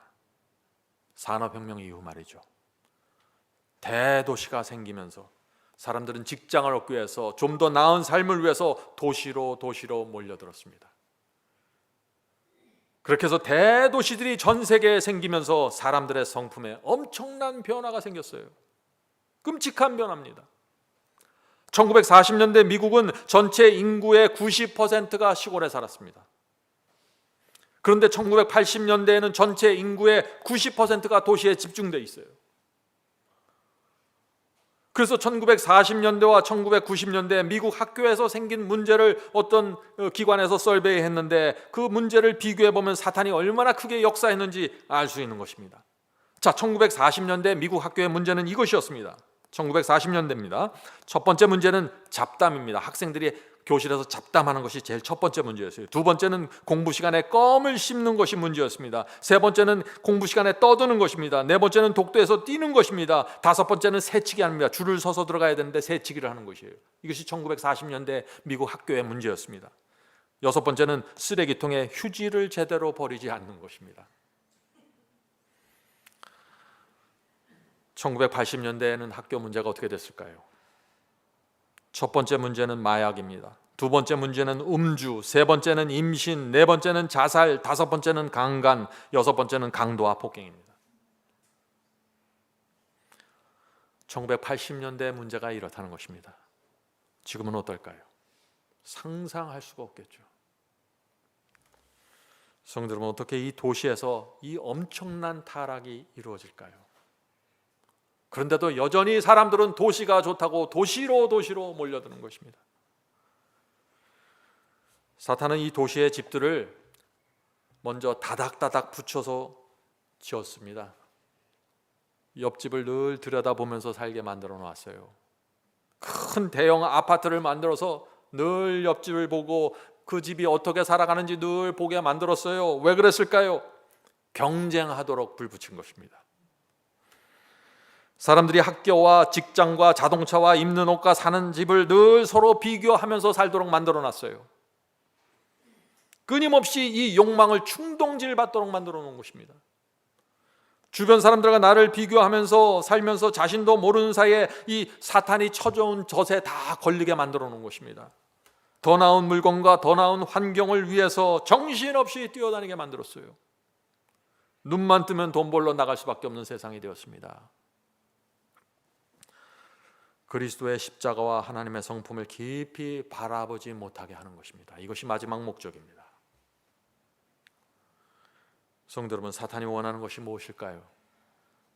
산업혁명 이후 말이죠. 대도시가 생기면서 사람들은 직장을 얻기 위해서, 좀 더 나은 삶을 위해서 도시로 몰려들었습니다. 그렇게 해서 대도시들이 전 세계에 생기면서 사람들의 성품에 엄청난 변화가 생겼어요. 끔찍한 변화입니다. 1940년대 미국은 전체 인구의 90%가 시골에 살았습니다. 그런데 1980년대에는 전체 인구의 90%가 도시에 집중되어 있어요. 그래서 1940년대와 1990년대 미국 학교에서 생긴 문제를 어떤 기관에서 설베이했는데, 그 문제를 비교해보면 사탄이 얼마나 크게 역사했는지 알 수 있는 것입니다. 자, 1940년대 미국 학교의 문제는 이것이었습니다. 1940년대입니다. 첫 번째 문제는 잡담입니다. 학생들이 교실에서 잡담하는 것이 제일 첫 번째 문제였어요. 두 번째는 공부 시간에 껌을 씹는 것이 문제였습니다. 세 번째는 공부 시간에 떠드는 것입니다. 네 번째는 독도에서 뛰는 것입니다. 다섯 번째는 새치기 합니다. 줄을 서서 들어가야 되는데 새치기를 하는 것이에요. 이것이 1940년대 미국 학교의 문제였습니다. 여섯 번째는 쓰레기통에 휴지를 제대로 버리지 않는 것입니다. 1980년대에는 학교 문제가 어떻게 됐을까요? 첫 번째 문제는 마약입니다. 두 번째 문제는 음주, 세 번째는 임신, 네 번째는 자살, 다섯 번째는 강간, 여섯 번째는 강도와 폭행입니다. 1980년대 문제가 이렇다는 것입니다. 지금은 어떨까요? 상상할 수가 없겠죠. 성도 여러분, 어떻게 이 도시에서 이 엄청난 타락이 이루어질까요? 그런데도 여전히 사람들은 도시가 좋다고 도시로 몰려드는 것입니다. 사탄은 이 도시의 집들을 먼저 다닥다닥 붙여서 지었습니다. 옆집을 늘 들여다보면서 살게 만들어 놨어요. 큰 대형 아파트를 만들어서 늘 옆집을 보고 그 집이 어떻게 살아가는지 늘 보게 만들었어요. 왜 그랬을까요? 경쟁하도록 불붙인 것입니다. 사람들이 학교와 직장과 자동차와 입는 옷과 사는 집을 늘 서로 비교하면서 살도록 만들어놨어요. 끊임없이 이 욕망을 충동질 받도록 만들어 놓은 것입니다. 주변 사람들과 나를 비교하면서 살면서 자신도 모르는 사이에 이 사탄이 쳐져온 젖에 다 걸리게 만들어 놓은 것입니다. 더 나은 물건과 더 나은 환경을 위해서 정신없이 뛰어다니게 만들었어요. 눈만 뜨면 돈 벌러 나갈 수밖에 없는 세상이 되었습니다. 그리스도의 십자가와 하나님의 성품을 깊이 바라보지 못하게 하는 것입니다. 이것이 마지막 목적입니다. 성도 여러분, 사탄이 원하는 것이 무엇일까요?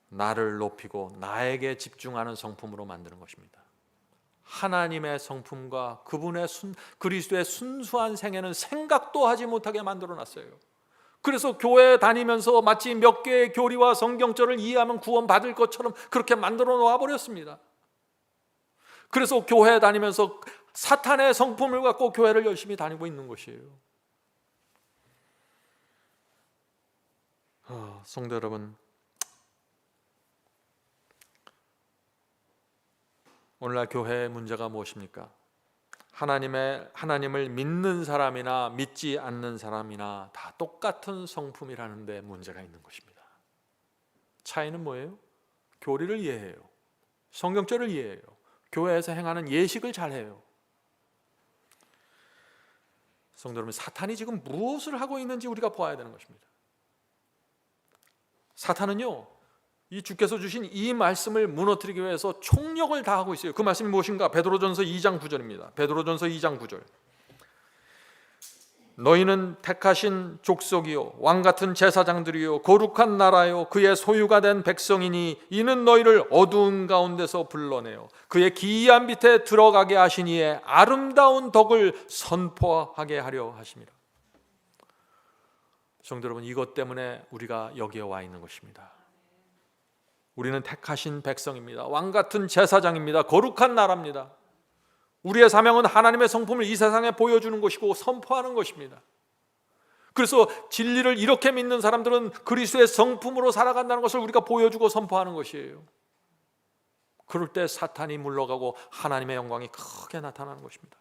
나를 높이고 나에게 집중하는 성품으로 만드는 것입니다. 하나님의 성품과 그분의 그리스도의 순수한 생애는 생각도 하지 못하게 만들어놨어요. 그래서 교회에 다니면서 마치 몇 개의 교리와 성경절을 이해하면 구원받을 것처럼 그렇게 만들어 놓아버렸습니다. 그래서 교회에 다니면서 사탄의 성품을 갖고 교회를 열심히 다니고 있는 것이에요. 성도 여러분, 오늘날 교회의 문제가 무엇입니까? 하나님을 믿는 사람이나 믿지 않는 사람이나 다 똑같은 성품이라는 데 문제가 있는 것입니다. 차이는 뭐예요? 교리를 이해해요. 성경절을 이해해요. 교회에서 행하는 예식을 잘해요. 성도 여러분, 사탄이 지금 무엇을 하고 있는지 우리가 보아야 되는 것입니다. 사탄은요, 이 주께서 주신 이 말씀을 무너뜨리기 위해서 총력을 다하고 있어요. 그 말씀이 무엇인가? 베드로전서 2장 9절입니다. 베드로전서 2장 9절. 너희는 택하신 족속이요 왕같은 제사장들이요 거룩한 나라요 그의 소유가 된 백성이니 이는 너희를 어두운 가운데서 불러내어 그의 기이한 빛에 들어가게 하시니에 아름다운 덕을 선포하게 하려 하심이라. 성도 여러분, 이것 때문에 우리가 여기에 와 있는 것입니다. 우리는 택하신 백성입니다. 왕같은 제사장입니다. 거룩한 나라입니다. 우리의 사명은 하나님의 성품을 이 세상에 보여주는 것이고 선포하는 것입니다. 그래서 진리를 이렇게 믿는 사람들은 그리스도의 성품으로 살아간다는 것을 우리가 보여주고 선포하는 것이에요. 그럴 때 사탄이 물러가고 하나님의 영광이 크게 나타나는 것입니다.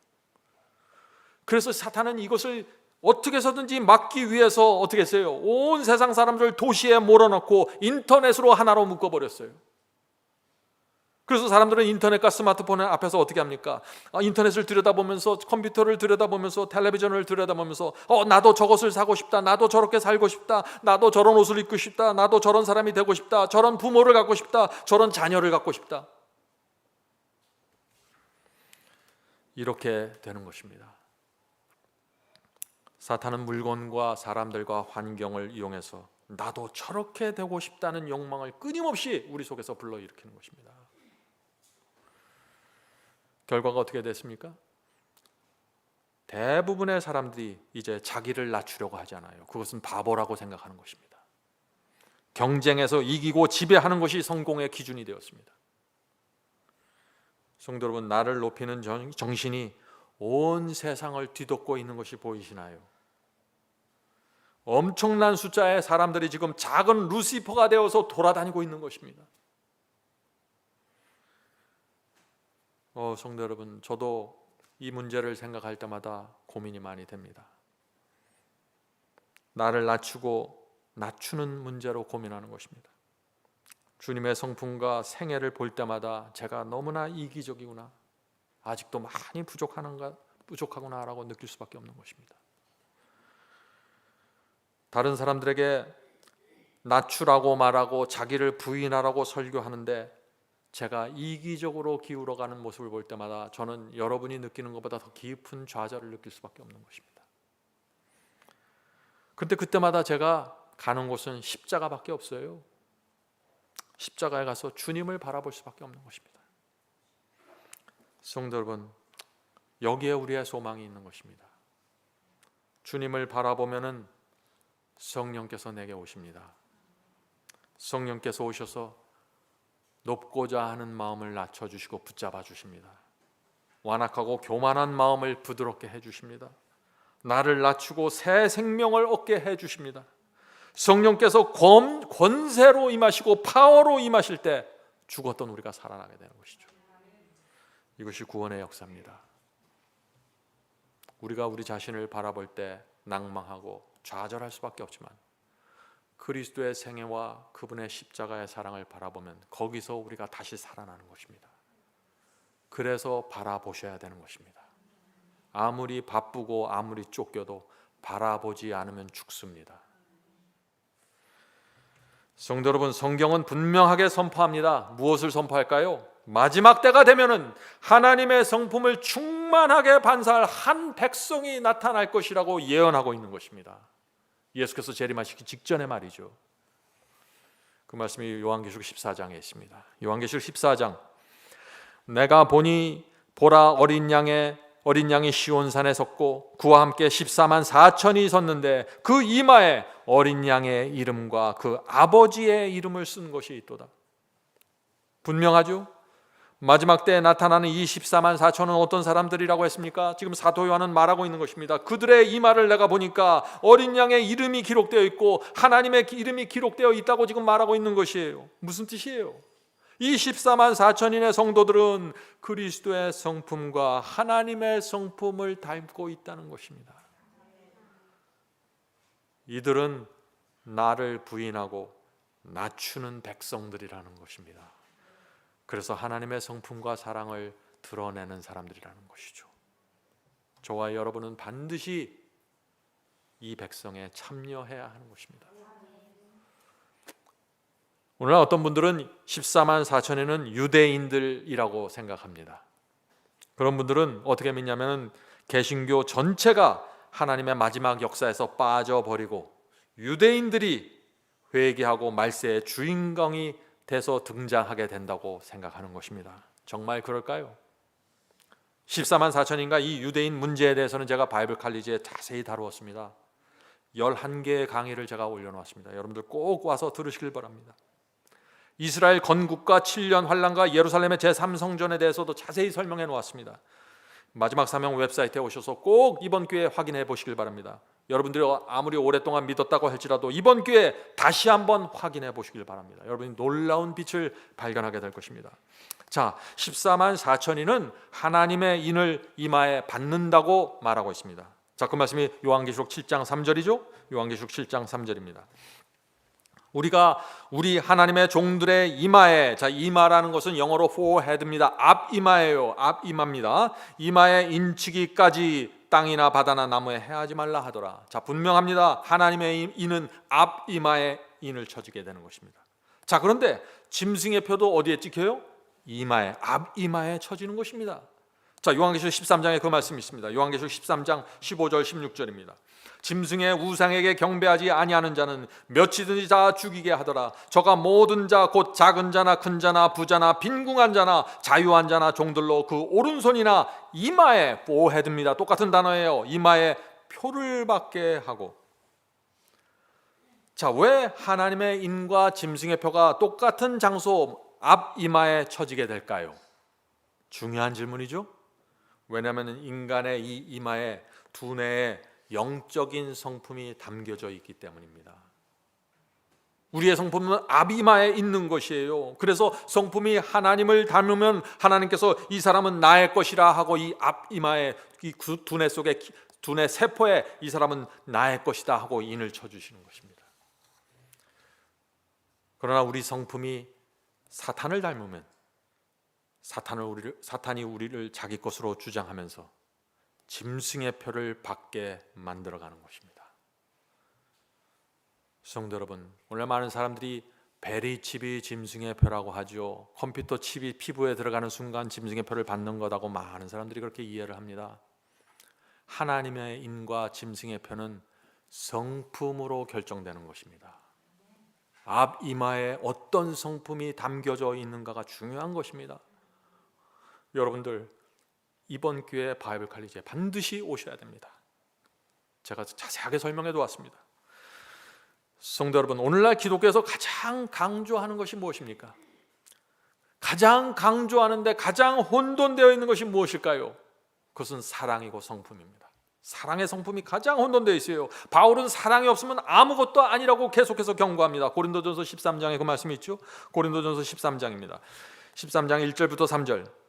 그래서 사탄은 이것을 어떻게 해서든지 막기 위해서 어떻게 했어요? 온 세상 사람들을 도시에 몰아넣고 인터넷으로 하나로 묶어버렸어요. 그래서 사람들은 인터넷과 스마트폰 앞에서 어떻게 합니까? 인터넷을 들여다보면서, 컴퓨터를 들여다보면서, 텔레비전을 들여다보면서 나도 저것을 사고 싶다, 나도 저렇게 살고 싶다, 나도 저런 옷을 입고 싶다, 나도 저런 사람이 되고 싶다, 저런 부모를 갖고 싶다, 저런 자녀를 갖고 싶다. 이렇게 되는 것입니다. 사탄은 물건과 사람들과 환경을 이용해서 나도 저렇게 되고 싶다는 욕망을 끊임없이 우리 속에서 불러일으키는 것입니다. 결과가 어떻게 됐습니까? 대부분의 사람들이 이제 자기를 낮추려고 하잖아요. 그것은 바보라고 생각하는 것입니다. 경쟁에서 이기고 지배하는 것이 성공의 기준이 되었습니다. 성도 여러분, 나를 높이는 정신이 온 세상을 뒤덮고 있는 것이 보이시나요? 엄청난 숫자의 사람들이 지금 작은 루시퍼가 되어서 돌아다니고 있는 것입니다. 성도 여러분, 저도 이 문제를 생각할 때마다 고민이 많이 됩니다. 나를 낮추고 낮추는 문제로 고민하는 것입니다. 주님의 성품과 생애를 볼 때마다 제가 너무나 이기적이구나, 아직도 많이 부족하구나라고 느낄 수밖에 없는 것입니다. 다른 사람들에게 낮추라고 말하고 자기를 부인하라고 설교하는데 제가 이기적으로 기울어가는 모습을 볼 때마다 저는 여러분이 느끼는 것보다 더 깊은 좌절을 느낄 수밖에 없는 것입니다. 그런데 그때마다 제가 가는 곳은 십자가밖에 없어요. 십자가에 가서 주님을 바라볼 수밖에 없는 것입니다. 성도 여러분, 여기에 우리의 소망이 있는 것입니다. 주님을 바라보면은 성령께서 내게 오십니다. 성령께서 오셔서 높고자 하는 마음을 낮춰주시고 붙잡아 주십니다. 완악하고 교만한 마음을 부드럽게 해주십니다. 나를 낮추고 새 생명을 얻게 해주십니다. 성령께서 권세로 임하시고 파워로 임하실 때 죽었던 우리가 살아나게 되는 것이죠. 이것이 구원의 역사입니다. 우리가 우리 자신을 바라볼 때 낭망하고 좌절할 수밖에 없지만 그리스도의 생애와 그분의 십자가의 사랑을 바라보면 거기서 우리가 다시 살아나는 것입니다. 그래서 바라보셔야 되는 것입니다. 아무리 바쁘고 아무리 쫓겨도 바라보지 않으면 죽습니다. 성도 여러분, 성경은 분명하게 선포합니다. 무엇을 선포할까요? 마지막 때가 되면은 하나님의 성품을 충만하게 반사할 한 백성이 나타날 것이라고 예언하고 있는 것입니다. 예수께서 재림하시기 직전의 말이죠. 그 말씀이 요한계시록 14장에 있습니다. 요한계시록 14장, 내가 보니 보라 어린 양이 시온산에 섰고 그와 함께 14만 4천이 섰는데 그 이마에 어린 양의 이름과 그 아버지의 이름을 쓴 것이 있도다. 분명하죠? 마지막 때에 나타나는 이 14만 4천은 어떤 사람들이라고 했습니까? 지금 사도 요한은 말하고 있는 것입니다. 그들의 이마를 내가 보니까 어린 양의 이름이 기록되어 있고 하나님의 이름이 기록되어 있다고 지금 말하고 있는 것이에요. 무슨 뜻이에요? 이 14만 4천인의 성도들은 그리스도의 성품과 하나님의 성품을 닮고 있다는 것입니다. 이들은 나를 부인하고 낮추는 백성들이라는 것입니다. 그래서 하나님의 성품과 사랑을 드러내는 사람들이라는 것이죠. 저와 여러분은 반드시 이 백성에 참여해야 하는 것입니다. 오늘 어떤 분들은 14만 4천에는 유대인들이라고 생각합니다. 그런 분들은 어떻게 믿냐면 개신교 전체가 하나님의 마지막 역사에서 빠져버리고 유대인들이 회개하고 말세의 주인공이 돼서 등장하게 된다고 생각하는 것입니다. 정말 그럴까요? 14만 4천인가 이 유대인 문제에 대해서는 제가 바이블 칼리지에 자세히 다루었습니다. 11개의 강의를 제가 올려놓았습니다. 여러분들 꼭 와서 들으시길 바랍니다. 이스라엘 건국과 7년 환란과 예루살렘의 제3성전에 대해서도 자세히 설명해 놓았습니다. 마지막 사명 웹사이트에 오셔서 꼭 이번 기회에 확인해 보시길 바랍니다. 여러분들이 아무리 오랫동안 믿었다고 할지라도 이번 기회에 다시 한번 확인해 보시길 바랍니다. 여러분이 놀라운 빛을 발견하게 될 것입니다. 자, 14만 4천인은 하나님의 인을 이마에 받는다고 말하고 있습니다. 자, 그 말씀이 요한계시록 7장 3절이죠. 요한계시록 7장 3절입니다. 우리 하나님의 종들의 이마에, 자, 이마라는 것은 영어로 forehead입니다. 앞이마예요. 앞이마입니다. 이마에 인치기까지 땅이나 바다나 나무에 해하지 말라 하더라. 자, 분명합니다. 하나님의 인은 앞이마에 인을 쳐지게 되는 것입니다. 자, 그런데 짐승의 표도 어디에 찍혀요? 이마에, 앞이마에 쳐지는 것입니다. 자, 요한계시록 13장에 그 말씀이 있습니다. 요한계시록 13장 15절 16절입니다. 짐승의 우상에게 경배하지 아니하는 자는 몇이든지 다 죽이게 하더라. 저가 모든 자 곧 작은 자나 큰 자나 부자나 빈궁한 자나 자유한 자나 종들로 그 오른손이나 이마에 forehead입니다. 똑같은 단어예요. 이마에 표를 받게 하고. 자, 왜 하나님의 인과 짐승의 표가 똑같은 장소 앞 이마에 쳐지게 될까요? 중요한 질문이죠. 왜냐하면 인간의 이 이마에 두뇌에 영적인 성품이 담겨져 있기 때문입니다. 우리의 성품은 앞이마에 있는 것이에요. 그래서 성품이 하나님을 닮으면 하나님께서 이 사람은 나의 것이라 하고 이 앞이마에 이 두뇌 속에 두뇌 세포에 이 사람은 나의 것이다 하고 인을 쳐주시는 것입니다. 그러나 우리 성품이 사탄을 닮으면 사탄이 우리를 자기 것으로 주장하면서 짐승의 표를 받게 만들어가는 것입니다. 성도 여러분, 오늘 많은 사람들이 베리 칩이 짐승의 표라고 하죠. 컴퓨터 칩이 피부에 들어가는 순간 짐승의 표를 받는 거다고 많은 사람들이 그렇게 이해를 합니다. 하나님의 인과 짐승의 표는 성품으로 결정되는 것입니다. 앞 이마에 어떤 성품이 담겨져 있는가가 중요한 것입니다. 여러분들 이번 기회에 바이블 칼리지에 반드시 오셔야 됩니다. 제가 자세하게 설명해 두었습니다. 성도 여러분, 오늘날 기독교에서 가장 강조하는 것이 무엇입니까? 가장 강조하는데 가장 혼돈되어 있는 것이 무엇일까요? 그것은 사랑이고 성품입니다. 사랑의 성품이 가장 혼돈되어 있어요. 바울은 사랑이 없으면 아무것도 아니라고 계속해서 경고합니다. 고린도전서 13장에 그 말씀이 있죠. 고린도전서 13장입니다. 13장 1절부터 3절.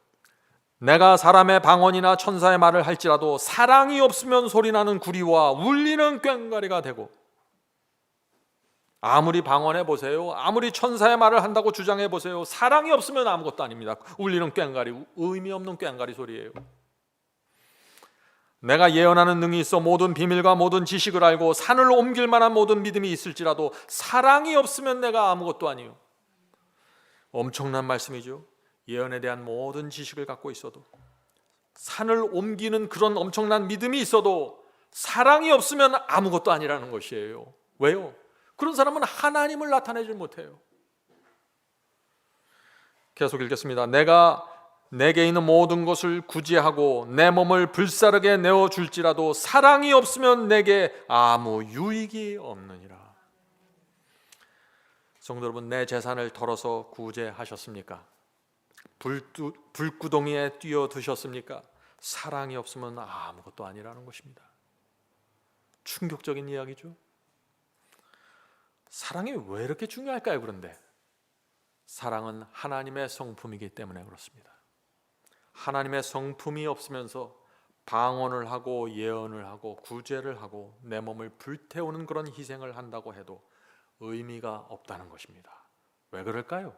내가 사람의 방언이나 천사의 말을 할지라도 사랑이 없으면 소리나는 구리와 울리는 꽹과리가 되고, 아무리 방언해 보세요, 아무리 천사의 말을 한다고 주장해 보세요, 사랑이 없으면 아무것도 아닙니다. 울리는 꽹과리, 의미 없는 꽹과리 소리예요. 내가 예언하는 능이 있어 모든 비밀과 모든 지식을 알고 산을 옮길 만한 모든 믿음이 있을지라도 사랑이 없으면 내가 아무것도 아니요. 엄청난 말씀이죠. 예언에 대한 모든 지식을 갖고 있어도, 산을 옮기는 그런 엄청난 믿음이 있어도 사랑이 없으면 아무것도 아니라는 것이에요. 왜요? 그런 사람은 하나님을 나타내질 못해요. 계속 읽겠습니다. 내가 내게 있는 모든 것을 구제하고 내 몸을 불사르게 내어줄지라도 사랑이 없으면 내게 아무 유익이 없느니라. 성도 여러분, 내 재산을 털어서 구제하셨습니까? 불구덩이에 뛰어드셨습니까? 사랑이 없으면 아무것도 아니라는 것입니다. 충격적인 이야기죠. 사랑이 왜 이렇게 중요할까요? 그런데 사랑은 하나님의 성품이기 때문에 그렇습니다. 하나님의 성품이 없으면서 방언을 하고 예언을 하고 구제를 하고 내 몸을 불태우는 그런 희생을 한다고 해도 의미가 없다는 것입니다. 왜 그럴까요?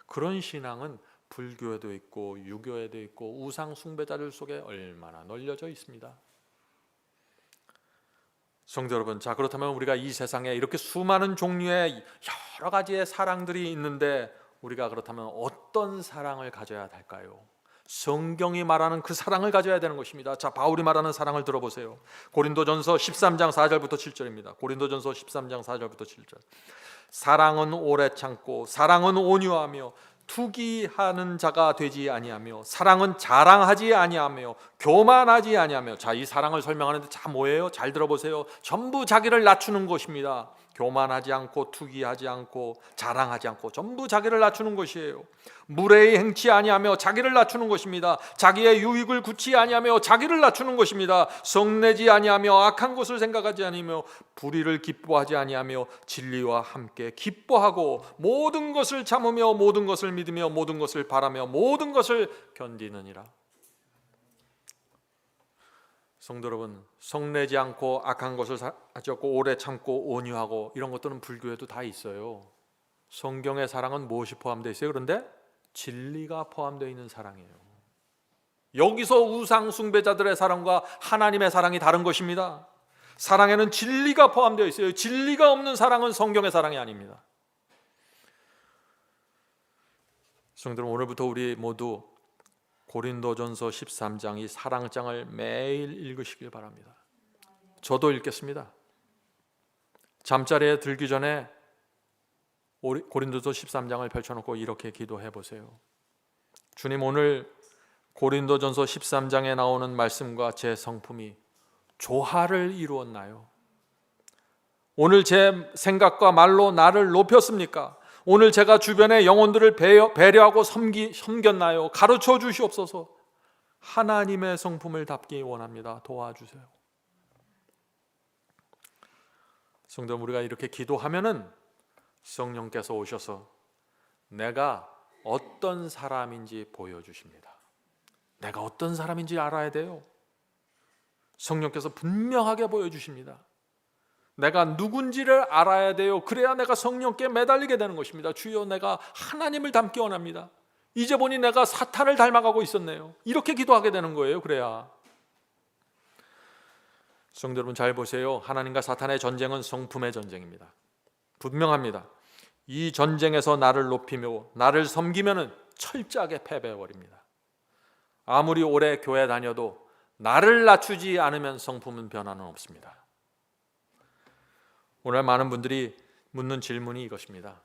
그런 신앙은 불교에도 있고 유교에도 있고 우상 숭배자들 속에 얼마나 널려져 있습니다. 성도 여러분, 자, 그렇다면 우리가 이 세상에 이렇게 수많은 종류의 여러 가지의 사랑들이 있는데 우리가 그렇다면 어떤 사랑을 가져야 할까요? 성경이 말하는 그 사랑을 가져야 되는 것입니다. 자, 바울이 말하는 사랑을 들어보세요. 고린도전서 13장 4절부터 7절입니다. 고린도전서 13장 4절부터 7절. 사랑은 오래 참고 사랑은 온유하며 투기하는 자가 되지 아니하며 사랑은 자랑하지 아니하며 교만하지 아니하며. 자, 이 사랑을 설명하는데 자, 뭐예요? 잘 들어보세요. 전부 자기를 낮추는 것입니다. 교만하지 않고 투기하지 않고 자랑하지 않고 전부 자기를 낮추는 것이에요. 무례히 행치 아니하며 자기를 낮추는 것입니다. 자기의 유익을 굳지 아니하며 자기를 낮추는 것입니다. 성내지 아니하며 악한 것을 생각하지 아니하며 불의를 기뻐하지 아니하며 진리와 함께 기뻐하고 모든 것을 참으며 모든 것을 믿으며 모든 것을 바라며 모든 것을 견디느니라. 성도 여러분, 성내지 않고 악한 것을 하지 않고 오래 참고 온유하고 이런 것들은 불교에도 다 있어요. 성경의 사랑은 무엇이 포함되어 있어요? 그런데 진리가 포함되어 있는 사랑이에요. 여기서 우상 숭배자들의 사랑과 하나님의 사랑이 다른 것입니다. 사랑에는 진리가 포함되어 있어요. 진리가 없는 사랑은 성경의 사랑이 아닙니다. 성도 여러분, 오늘부터 우리 모두 고린도전서 13장 이 사랑장을 매일 읽으시길 바랍니다. 저도 읽겠습니다. 잠자리에 들기 전에 고린도서 13장을 펼쳐놓고 이렇게 기도해 보세요. 주님, 오늘 고린도전서 13장에 나오는 말씀과 제 성품이 조화를 이루었나요? 오늘 제 생각과 말로 나를 높였습니까? 오늘 제가 주변의 영혼들을 배려하고 섬겼나요? 가르쳐 주시옵소서. 하나님의 성품을 닮기 원합니다. 도와주세요. 성도 여러분, 우리가 이렇게 기도하면은 성령께서 오셔서 내가 어떤 사람인지 보여주십니다. 내가 어떤 사람인지 알아야 돼요. 성령께서 분명하게 보여주십니다. 내가 누군지를 알아야 돼요. 그래야 내가 성령께 매달리게 되는 것입니다. 주여, 내가 하나님을 닮기 원합니다. 이제 보니 내가 사탄을 닮아가고 있었네요. 이렇게 기도하게 되는 거예요. 그래야. 성도 여러분, 잘 보세요. 하나님과 사탄의 전쟁은 성품의 전쟁입니다. 분명합니다. 이 전쟁에서 나를 높이며 나를 섬기면 철저하게 패배해버립니다. 아무리 오래 교회 다녀도 나를 낮추지 않으면 성품은 변화는 없습니다. 오늘 많은 분들이 묻는 질문이 이것입니다.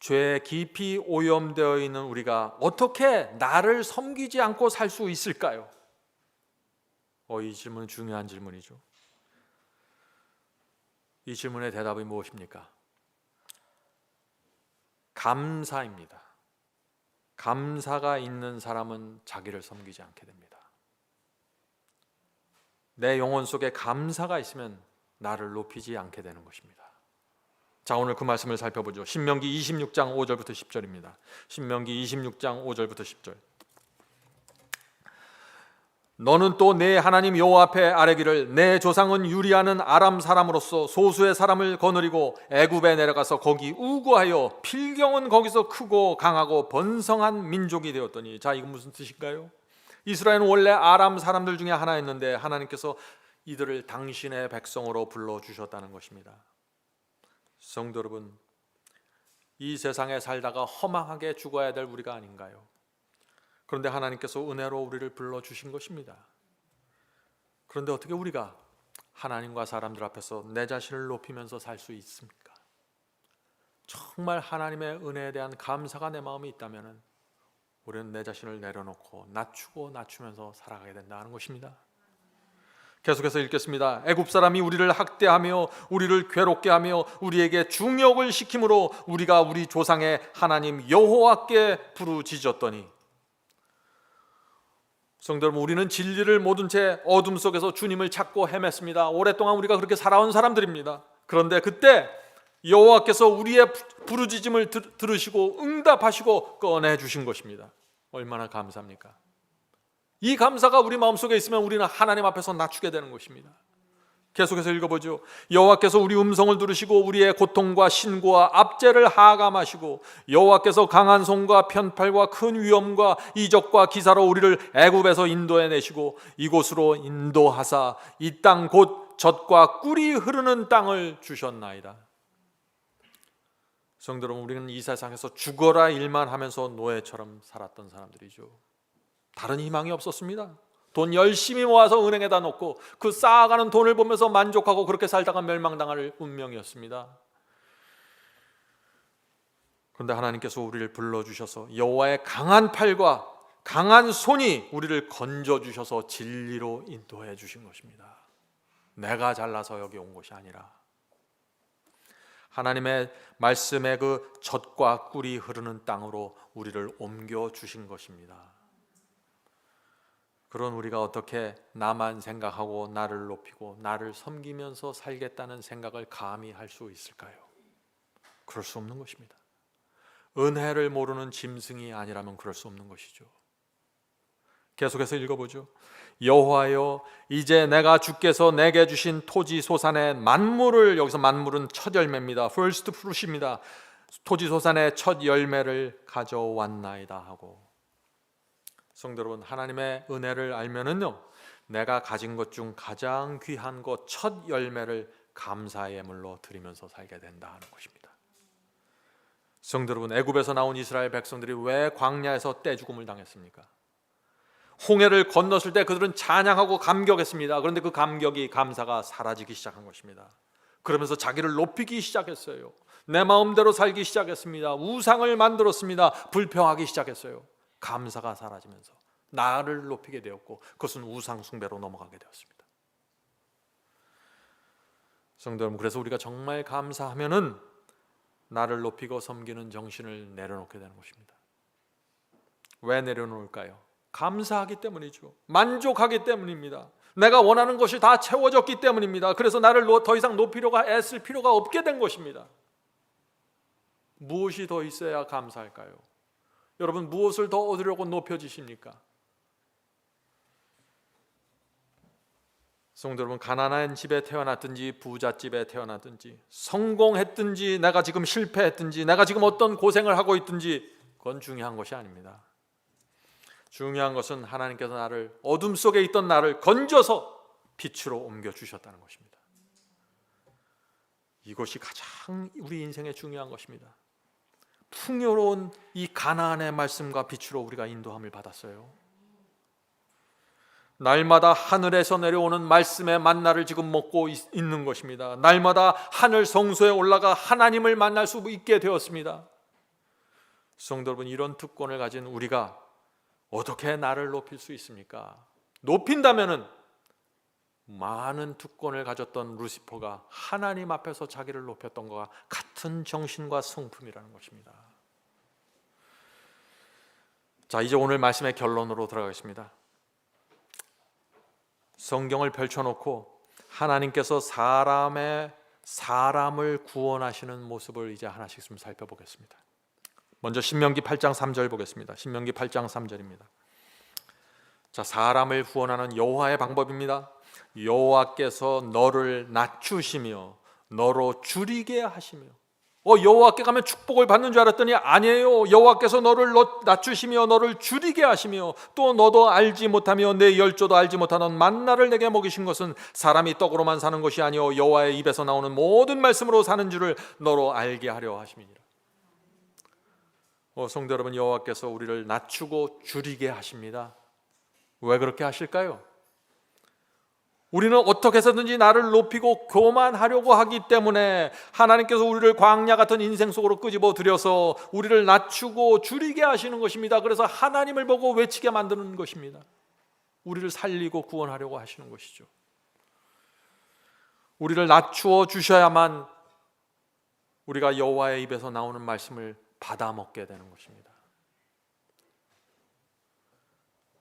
죄에 깊이 오염되어 있는 우리가 어떻게 나를 섬기지 않고 살 수 있을까요? 이 질문은 중요한 질문이죠. 이 질문의 대답이 무엇입니까? 감사입니다. 감사가 있는 사람은 자기를 섬기지 않게 됩니다. 내 영혼 속에 감사가 있으면 나를 높이지 않게 되는 것입니다. 자, 오늘 그 말씀을 살펴보죠. 신명기 26장 5절부터 10절입니다. 신명기 26장 5절부터 10절. 너는 또 내 하나님 여호와 앞에 아뢰기를 내 조상은 유리하는 아람 사람으로서 소수의 사람을 거느리고 애굽에 내려가서 거기 우거하여 필경은 거기서 크고 강하고 번성한 민족이 되었더니. 자, 이건 무슨 뜻일까요? 이스라엘은 원래 아람 사람들 중에 하나였는데 하나님께서 이들을 당신의 백성으로 불러주셨다는 것입니다. 성도 여러분, 이 세상에 살다가 허망하게 죽어야 될 우리가 아닌가요? 그런데 하나님께서 은혜로 우리를 불러주신 것입니다. 그런데 어떻게 우리가 하나님과 사람들 앞에서 내 자신을 높이면서 살 수 있습니까? 정말 하나님의 은혜에 대한 감사가 내 마음에 있다면 우리는 내 자신을 내려놓고 낮추면서 살아가게 된다는 것입니다. 계속해서 읽겠습니다. 애굽 사람이 우리를 학대하며 우리를 괴롭게 하며 우리에게 중역을 시킴으로 우리가 우리 조상의 하나님 여호와께 부르짖었더니. 성도 여러분, 우리는 진리를 모른 채 어둠 속에서 주님을 찾고 헤맸습니다. 오랫동안 우리가 그렇게 살아온 사람들입니다. 그런데 그때 여호와께서 우리의 부르짖음을 들으시고 응답하시고 꺼내주신 것입니다. 얼마나 감사합니까? 이 감사가 우리 마음속에 있으면 우리는 하나님 앞에서 낮추게 되는 것입니다. 계속해서 읽어보죠. 여호와께서 우리 음성을 들으시고 우리의 고통과 신고와 압제를 하감하시고 여호와께서 강한 손과 편팔과 큰 위엄과 이적과 기사로 우리를 애굽에서 인도해 내시고 이곳으로 인도하사 이 땅 곧 젖과 꿀이 흐르는 땅을 주셨나이다. 성도 여러분, 우리는 이 세상에서 죽어라 일만 하면서 노예처럼 살았던 사람들이죠. 다른 희망이 없었습니다. 돈 열심히 모아서 은행에다 놓고 그 쌓아가는 돈을 보면서 만족하고 그렇게 살다가 멸망당할 운명이었습니다. 그런데 하나님께서 우리를 불러주셔서 여호와의 강한 팔과 강한 손이 우리를 건져주셔서 진리로 인도해 주신 것입니다. 내가 잘나서 여기 온 것이 아니라 하나님의 말씀의 그 젖과 꿀이 흐르는 땅으로 우리를 옮겨주신 것입니다. 그런 우리가 어떻게 나만 생각하고 나를 높이고 나를 섬기면서 살겠다는 생각을 감히 할 수 있을까요? 그럴 수 없는 것입니다. 은혜를 모르는 짐승이 아니라면 그럴 수 없는 것이죠. 계속해서 읽어보죠. 여호와여, 이제 내가 주께서 내게 주신 토지 소산의 만물을, 여기서 만물은 첫 열매입니다. first fruit입니다. 토지 소산의 첫 열매를 가져왔나이다 하고. 성도 여러분, 하나님의 은혜를 알면은요, 내가 가진 것 중 가장 귀한 것 첫 열매를 감사의 예물로 드리면서 살게 된다 하는 것입니다. 성도 여러분, 애굽에서 나온 이스라엘 백성들이 왜 광야에서 떼죽음을 당했습니까? 홍해를 건넜을 때 그들은 찬양하고 감격했습니다. 그런데 그 감격이, 감사가 사라지기 시작한 것입니다. 그러면서 자기를 높이기 시작했어요. 내 마음대로 살기 시작했습니다. 우상을 만들었습니다. 불평하기 시작했어요. 감사가 사라지면서 나를 높이게 되었고 그것은 우상 숭배로 넘어가게 되었습니다. 성도 여러분, 그래서 우리가 정말 감사하면은 나를 높이고 섬기는 정신을 내려놓게 되는 것입니다. 왜 내려놓을까요? 감사하기 때문이죠. 만족하기 때문입니다. 내가 원하는 것이 다 채워졌기 때문입니다. 그래서 나를 더 이상 높이려고 애쓸 필요가 없게 된 것입니다. 무엇이 더 있어야 감사할까요? 여러분, 무엇을 더 얻으려고 높여지십니까? 성도 여러분, 가난한 집에 태어났든지 부잣집에 태어났든지 성공했든지 내가 지금 실패했든지 내가 지금 어떤 고생을 하고 있든지 그건 중요한 것이 아닙니다. 중요한 것은 하나님께서 나를, 어둠 속에 있던 나를 건져서 빛으로 옮겨주셨다는 것입니다. 이것이 가장 우리 인생에 중요한 것입니다. 풍요로운 이 가나안의 말씀과 빛으로 우리가 인도함을 받았어요. 날마다 하늘에서 내려오는 말씀의 만나를 지금 먹고 있는 것입니다. 날마다 하늘 성소에 올라가 하나님을 만날 수 있게 되었습니다. 성도 여러분, 이런 특권을 가진 우리가 어떻게 나를 높일 수 있습니까? 높인다면은 많은 특권을 가졌던 루시퍼가 하나님 앞에서 자기를 높였던 것과 같은 정신과 성품이라는 것입니다. 자, 이제 오늘 말씀의 결론으로 들어가겠습니다. 성경을 펼쳐놓고 하나님께서 사람을 구원하시는 모습을 이제 하나씩 좀 살펴보겠습니다. 먼저 신명기 8장 3절 보겠습니다. 신명기 8장 3절입니다. 자, 사람을 구원하는 여호와의 방법입니다. 여호와께서 너를 낮추시며 너로 줄이게 하시며. 여호와께 가면 축복을 받는 줄 알았더니 아니에요. 여호와께서 너를 낮추시며 너를 줄이게 하시며 또 너도 알지 못하며 내 열조도 알지 못하는 만나를 내게 먹이신 것은 사람이 떡으로만 사는 것이 아니요 여호와의 입에서 나오는 모든 말씀으로 사는 줄을 너로 알게 하려 하심이니라. 성도 여러분, 여호와께서 우리를 낮추고 줄이게 하십니다. 왜 그렇게 하실까요? 우리는 어떻게 해서든지 나를 높이고 교만하려고 하기 때문에 하나님께서 우리를 광야 같은 인생 속으로 끄집어 들여서 우리를 낮추고 줄이게 하시는 것입니다. 그래서 하나님을 보고 외치게 만드는 것입니다. 우리를 살리고 구원하려고 하시는 것이죠. 우리를 낮추어 주셔야만 우리가 여호와의 입에서 나오는 말씀을 받아 먹게 되는 것입니다.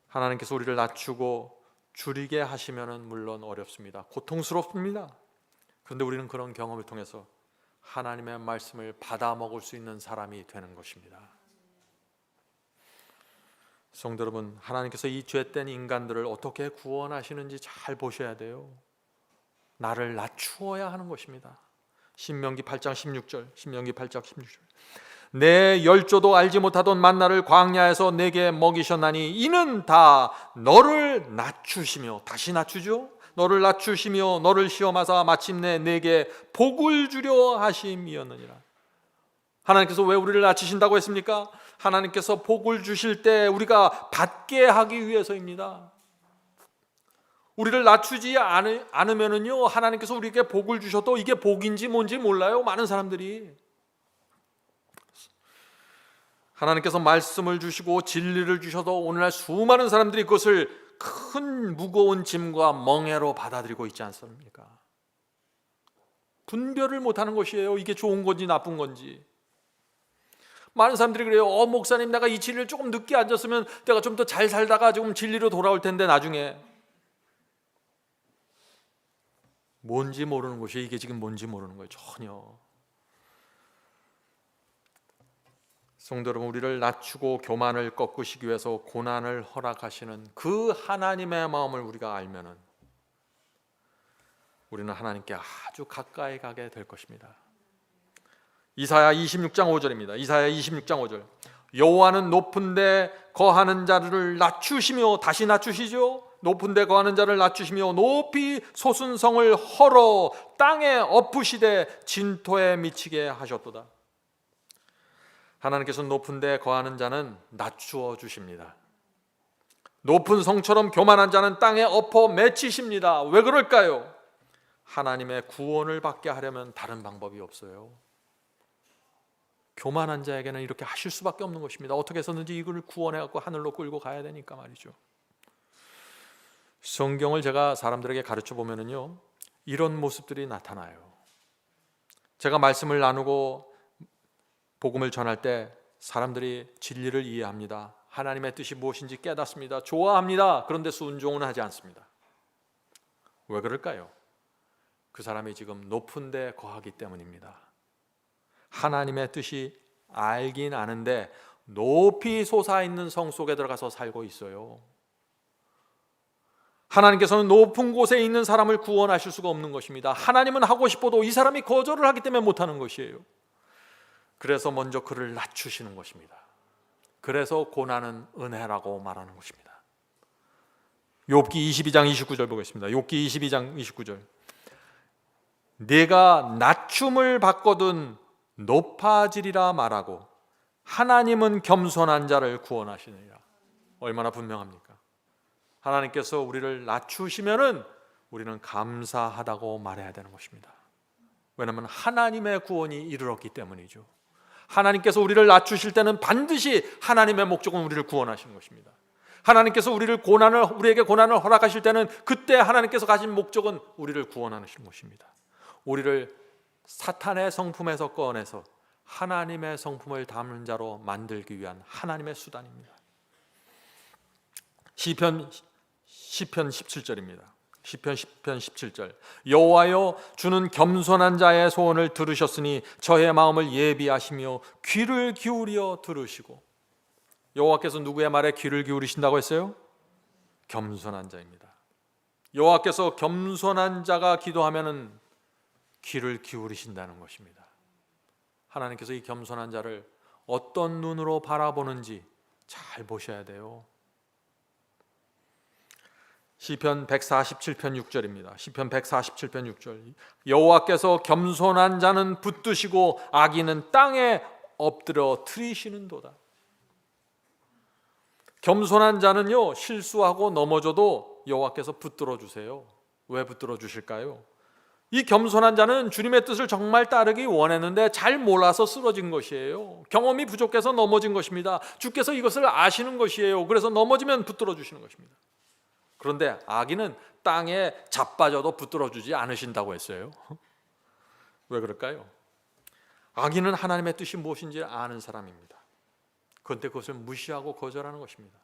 하나님께서 우리를 낮추고 줄이게 하시면은 물론 어렵습니다. 고통스럽습니다. 그런데 우리는 그런 경험을 통해서 하나님의 말씀을 받아 먹을 수 있는 사람이 되는 것입니다. 성도 여러분, 하나님께서 이 죄된 인간들을 어떻게 구원하시는지 잘 보셔야 돼요. 나를 낮추어야 하는 것입니다. 신명기 8장 16절. 내 열조도 알지 못하던 만나를 광야에서 내게 먹이셨나니 이는 다 너를 낮추시며, 다시 낮추죠. 너를 낮추시며 너를 시험하사 마침내 내게 복을 주려 하심이었느니라. 하나님께서 왜 우리를 낮추신다고 했습니까? 하나님께서 복을 주실 때 우리가 받게 하기 위해서입니다. 우리를 낮추지 않으면은요, 하나님께서 우리에게 복을 주셔도 이게 복인지 뭔지 몰라요. 많은 사람들이. 하나님께서 말씀을 주시고 진리를 주셔도 오늘날 수많은 사람들이 그것을 큰 무거운 짐과 멍해로 받아들이고 있지 않습니까? 분별을 못하는 것이에요. 이게 좋은 건지 나쁜 건지. 많은 사람들이 그래요. 목사님, 내가 이 진리를 조금 늦게 앉았으면 내가 좀 더 잘 살다가 조금 진리로 돌아올 텐데 나중에. 뭔지 모르는 것이, 이게 지금 뭔지 모르는 거예요. 전혀. 성도 여러분, 우리를 낮추고 교만을 꺾으시기 위해서 고난을 허락하시는 그 하나님의 마음을 우리가 알면은 우리는 하나님께 아주 가까이 가게 될 것입니다. 이사야 26장 5절입니다. 이사야 26장 5절. 여호와는 높은 데 거하는 자를 낮추시며, 다시 낮추시죠. 높은 데 거하는 자를 낮추시며 높이 솟은 성을 헐어 땅에 엎으시되 진토에 미치게 하셨도다. 하나님께서 높은 데 거하는 자는 낮추어 주십니다. 높은 성처럼 교만한 자는 땅에 엎어 맺히십니다. 왜 그럴까요? 하나님의 구원을 받게 하려면 다른 방법이 없어요. 교만한 자에게는 이렇게 하실 수밖에 없는 것입니다. 어떻게 해서든지 이걸 구원해갖고 하늘로 끌고 가야 되니까 말이죠. 성경을 제가 사람들에게 가르쳐 보면은요, 이런 모습들이 나타나요. 제가 말씀을 나누고 복음을 전할 때 사람들이 진리를 이해합니다. 하나님의 뜻이 무엇인지 깨닫습니다. 좋아합니다. 그런데 순종은 하지 않습니다. 왜 그럴까요? 그 사람이 지금 높은 데 거하기 때문입니다. 하나님의 뜻이 알긴 아는데 높이 솟아있는 성 속에 들어가서 살고 있어요. 하나님께서는 높은 곳에 있는 사람을 구원하실 수가 없는 것입니다. 하나님은 하고 싶어도 이 사람이 거절을 하기 때문에 못하는 것이에요. 그래서 먼저 그를 낮추시는 것입니다. 그래서 고난은 은혜라고 말하는 것입니다. 욥기 22장 29절 보겠습니다. 욥기 22장 29절. 네가 낮춤을 받거든 높아지리라 말하고 하나님은 겸손한 자를 구원하시느니라. 얼마나 분명합니까? 하나님께서 우리를 낮추시면은 우리는 감사하다고 말해야 되는 것입니다. 왜냐하면 하나님의 구원이 이르렀기 때문이죠. 하나님께서 우리를 낮추실 때는 반드시 하나님의 목적은 우리를 구원하시는 것입니다. 하나님께서 우리에게 고난을 허락하실 때는 그때 하나님께서 가진 목적은 우리를 구원하시는 것입니다. 우리를 사탄의 성품에서 꺼내서 하나님의 성품을 담는 자로 만들기 위한 하나님의 수단입니다. 시편 17절입니다. 시편 17절. 여호와여, 주는 겸손한 자의 소원을 들으셨으니 저의 마음을 예비하시며 귀를 기울여 들으시고. 여호와께서 누구의 말에 귀를 기울이신다고 했어요? 겸손한 자입니다. 여호와께서 겸손한 자가 기도하면은 귀를 기울이신다는 것입니다. 하나님께서 이 겸손한 자를 어떤 눈으로 바라보는지 잘 보셔야 돼요. 시편 147편 6절입니다. 시편 147편 6절. 여호와께서 겸손한 자는 붙드시고 악인은 땅에 엎드려 트이시는도다. 겸손한 자는요, 실수하고 넘어져도 여호와께서 붙들어 주세요. 왜 붙들어 주실까요? 이 겸손한 자는 주님의 뜻을 정말 따르기 원했는데 잘 몰라서 쓰러진 것이에요. 경험이 부족해서 넘어진 것입니다. 주께서 이것을 아시는 것이에요. 그래서 넘어지면 붙들어 주시는 것입니다. 그런데 악인은 땅에 자빠져도 붙들어 주지 않으신다고 했어요. 왜 그럴까요? 악인은 하나님의 뜻이 무엇인지 아는 사람입니다. 그런데 그것을 무시하고 거절하는 것입니다.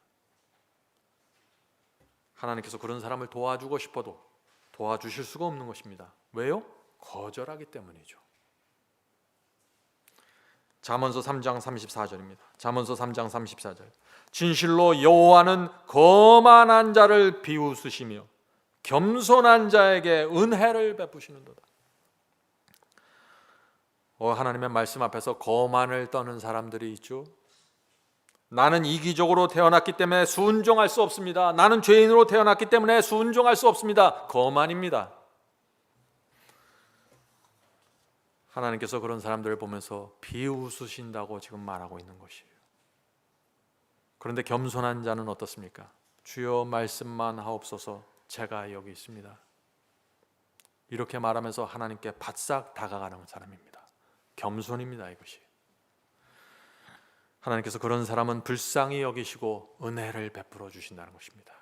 하나님께서 그런 사람을 도와주고 싶어도 도와주실 수가 없는 것입니다. 왜요? 거절하기 때문이죠. 잠언서 3장 34절입니다. 잠언서 3장 34절. 진실로 여호와는 거만한 자를 비웃으시며 겸손한 자에게 은혜를 베푸시는도다. 하나님의 말씀 앞에서 거만을 떠는 사람들이 있죠. 나는 이기적으로 태어났기 때문에 순종할 수 없습니다. 나는 죄인으로 태어났기 때문에 순종할 수 없습니다. 거만입니다. 하나님께서 그런 사람들을 보면서 비웃으신다고 지금 말하고 있는 것이에요. 그런데 겸손한 자는 어떻습니까? 주여 말씀만 하옵소서, 제가 여기 있습니다. 이렇게 말하면서 하나님께 바싹 다가가는 사람입니다. 겸손입니다. 이것이. 하나님께서 그런 사람은 불쌍히 여기시고 은혜를 베풀어 주신다는 것입니다.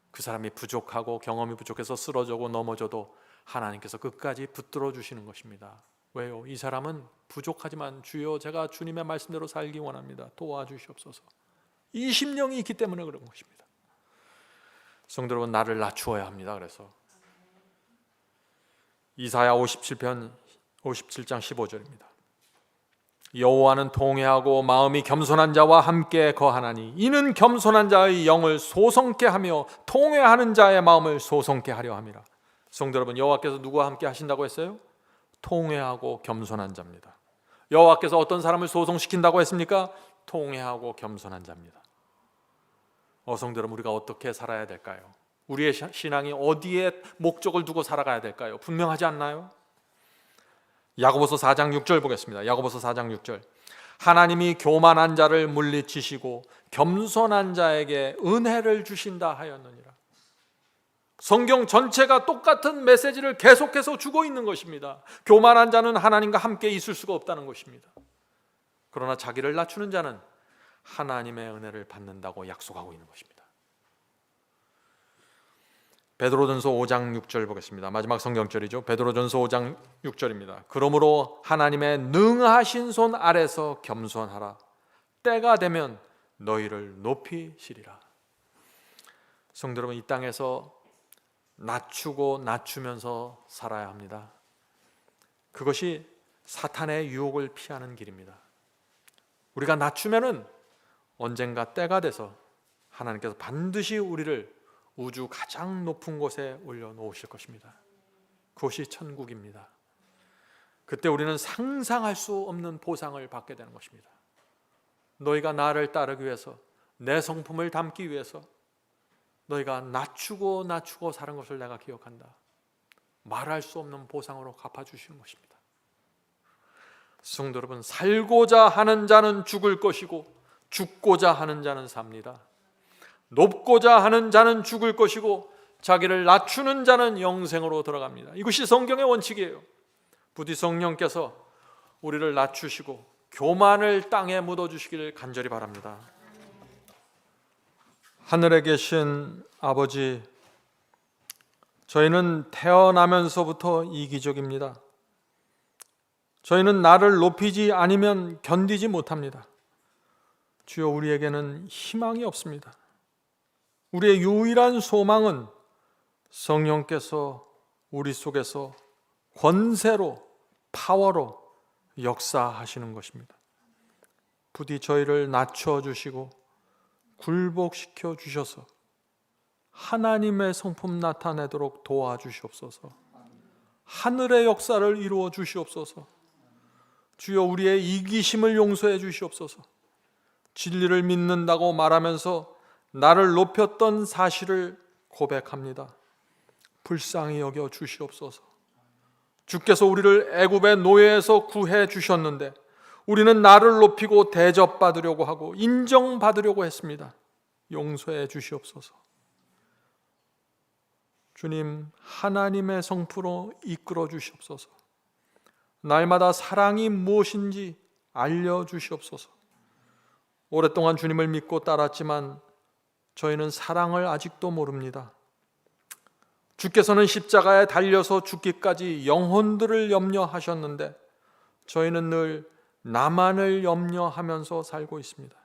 그 사람이 부족하고 경험이 부족해서 쓰러져고 넘어져도 하나님께서 끝까지 붙들어 주시는 것입니다. 왜요? 이 사람은 부족하지만 주여 제가 주님의 말씀대로 살기 원합니다. 도와주시옵소서. 이 심령이 있기 때문에 그런 것입니다. 성도 여러분, 나를 낮추어야 합니다. 그래서 이사야 57장 15절입니다. 여호와는 통회하고 마음이 겸손한 자와 함께 거하나니 이는 겸손한 자의 영을 소성케 하며 통회하는 자의 마음을 소성케 하려 함이라. 성도 여러분, 여호와께서 누구와 함께 하신다고 했어요? 통회하고 겸손한 자입니다. 여호와께서 어떤 사람을 소성시킨다고 했습니까? 통회하고 겸손한 자입니다. 성도 여러분, 우리가 어떻게 살아야 될까요? 우리의 신앙이 어디에 목적을 두고 살아가야 될까요? 분명하지 않나요? 야고보서 4장 6절 보겠습니다. 야고보서 4장 6절. 하나님이 교만한 자를 물리치시고 겸손한 자에게 은혜를 주신다 하였느니라. 성경 전체가 똑같은 메시지를 계속해서 주고 있는 것입니다. 교만한 자는 하나님과 함께 있을 수가 없다는 것입니다. 그러나 자기를 낮추는 자는 하나님의 은혜를 받는다고 약속하고 있는 것입니다. 베드로전서 5장 6절 보겠습니다. 마지막 성경절이죠. 베드로전서 5장 6절입니다. 그러므로 하나님의 능하신 손 아래서 겸손하라. 때가 되면 너희를 높이시리라. 성도 여러분, 이 땅에서 낮추고 낮추면서 살아야 합니다. 그것이 사탄의 유혹을 피하는 길입니다. 우리가 낮추면은 언젠가 때가 돼서 하나님께서 반드시 우리를 우주 가장 높은 곳에 올려놓으실 것입니다. 그것이 천국입니다. 그때 우리는 상상할 수 없는 보상을 받게 되는 것입니다. 너희가 나를 따르기 위해서, 내 성품을 담기 위해서 너희가 낮추고 사는 것을 내가 기억한다. 말할 수 없는 보상으로 갚아주시는 것입니다. 성도 여러분, 살고자 하는 자는 죽을 것이고 죽고자 하는 자는 삽니다. 높고자 하는 자는 죽을 것이고 자기를 낮추는 자는 영생으로 들어갑니다. 이것이 성경의 원칙이에요. 부디 성령께서 우리를 낮추시고 교만을 땅에 묻어주시기를 간절히 바랍니다. 하늘에 계신 아버지, 저희는 태어나면서부터 이기적입니다. 저희는 나를 높이지 않으면 견디지 못합니다. 주여, 우리에게는 희망이 없습니다. 우리의 유일한 소망은 성령께서 우리 속에서 권세로, 파워로 역사하시는 것입니다. 부디 저희를 낮춰주시고 굴복시켜 주셔서 하나님의 성품 나타내도록 도와주시옵소서. 하늘의 역사를 이루어 주시옵소서. 주여, 우리의 이기심을 용서해 주시옵소서. 진리를 믿는다고 말하면서 나를 높였던 사실을 고백합니다. 불쌍히 여겨 주시옵소서. 주께서 우리를 애굽의 노예에서 구해 주셨는데 우리는 나를 높이고 대접받으려고 하고 인정받으려고 했습니다. 용서해 주시옵소서. 주님, 하나님의 성품으로 이끌어 주시옵소서. 날마다 사랑이 무엇인지 알려주시옵소서. 오랫동안 주님을 믿고 따랐지만 저희는 사랑을 아직도 모릅니다. 주께서는 십자가에 달려서 죽기까지 영혼들을 염려하셨는데 저희는 늘 나만을 염려하면서 살고 있습니다.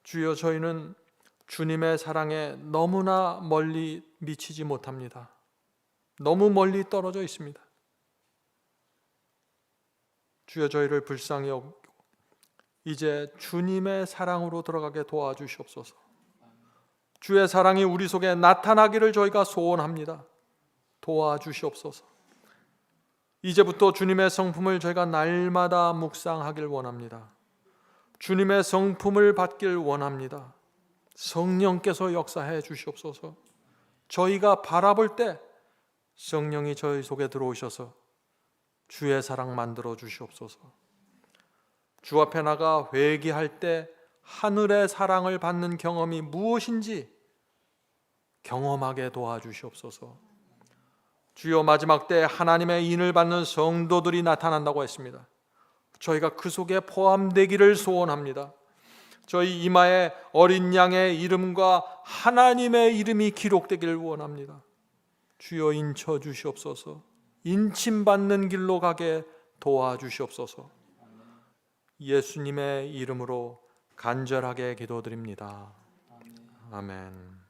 주여, 저희는 주님의 사랑에 너무나 멀리 미치지 못합니다. 너무 멀리 떨어져 있습니다. 주여, 저희를 불쌍히 여기고 이제 주님의 사랑으로 들어가게 도와주시옵소서. 주의 사랑이 우리 속에 나타나기를 저희가 소원합니다. 도와주시옵소서. 이제부터 주님의 성품을 저희가 날마다 묵상하길 원합니다. 주님의 성품을 받길 원합니다. 성령께서 역사해 주시옵소서. 저희가 바라볼 때 성령이 저희 속에 들어오셔서 주의 사랑 만들어 주시옵소서. 주 앞에 나가 회개할 때 하늘의 사랑을 받는 경험이 무엇인지 경험하게 도와주시옵소서. 주여, 마지막 때 하나님의 인을 받는 성도들이 나타난다고 했습니다. 저희가 그 속에 포함되기를 소원합니다. 저희 이마에 어린 양의 이름과 하나님의 이름이 기록되기를 원합니다. 주여, 인쳐 주시옵소서. 인침받는 길로 가게 도와주시옵소서. 예수님의 이름으로 간절하게 기도드립니다. 아멘.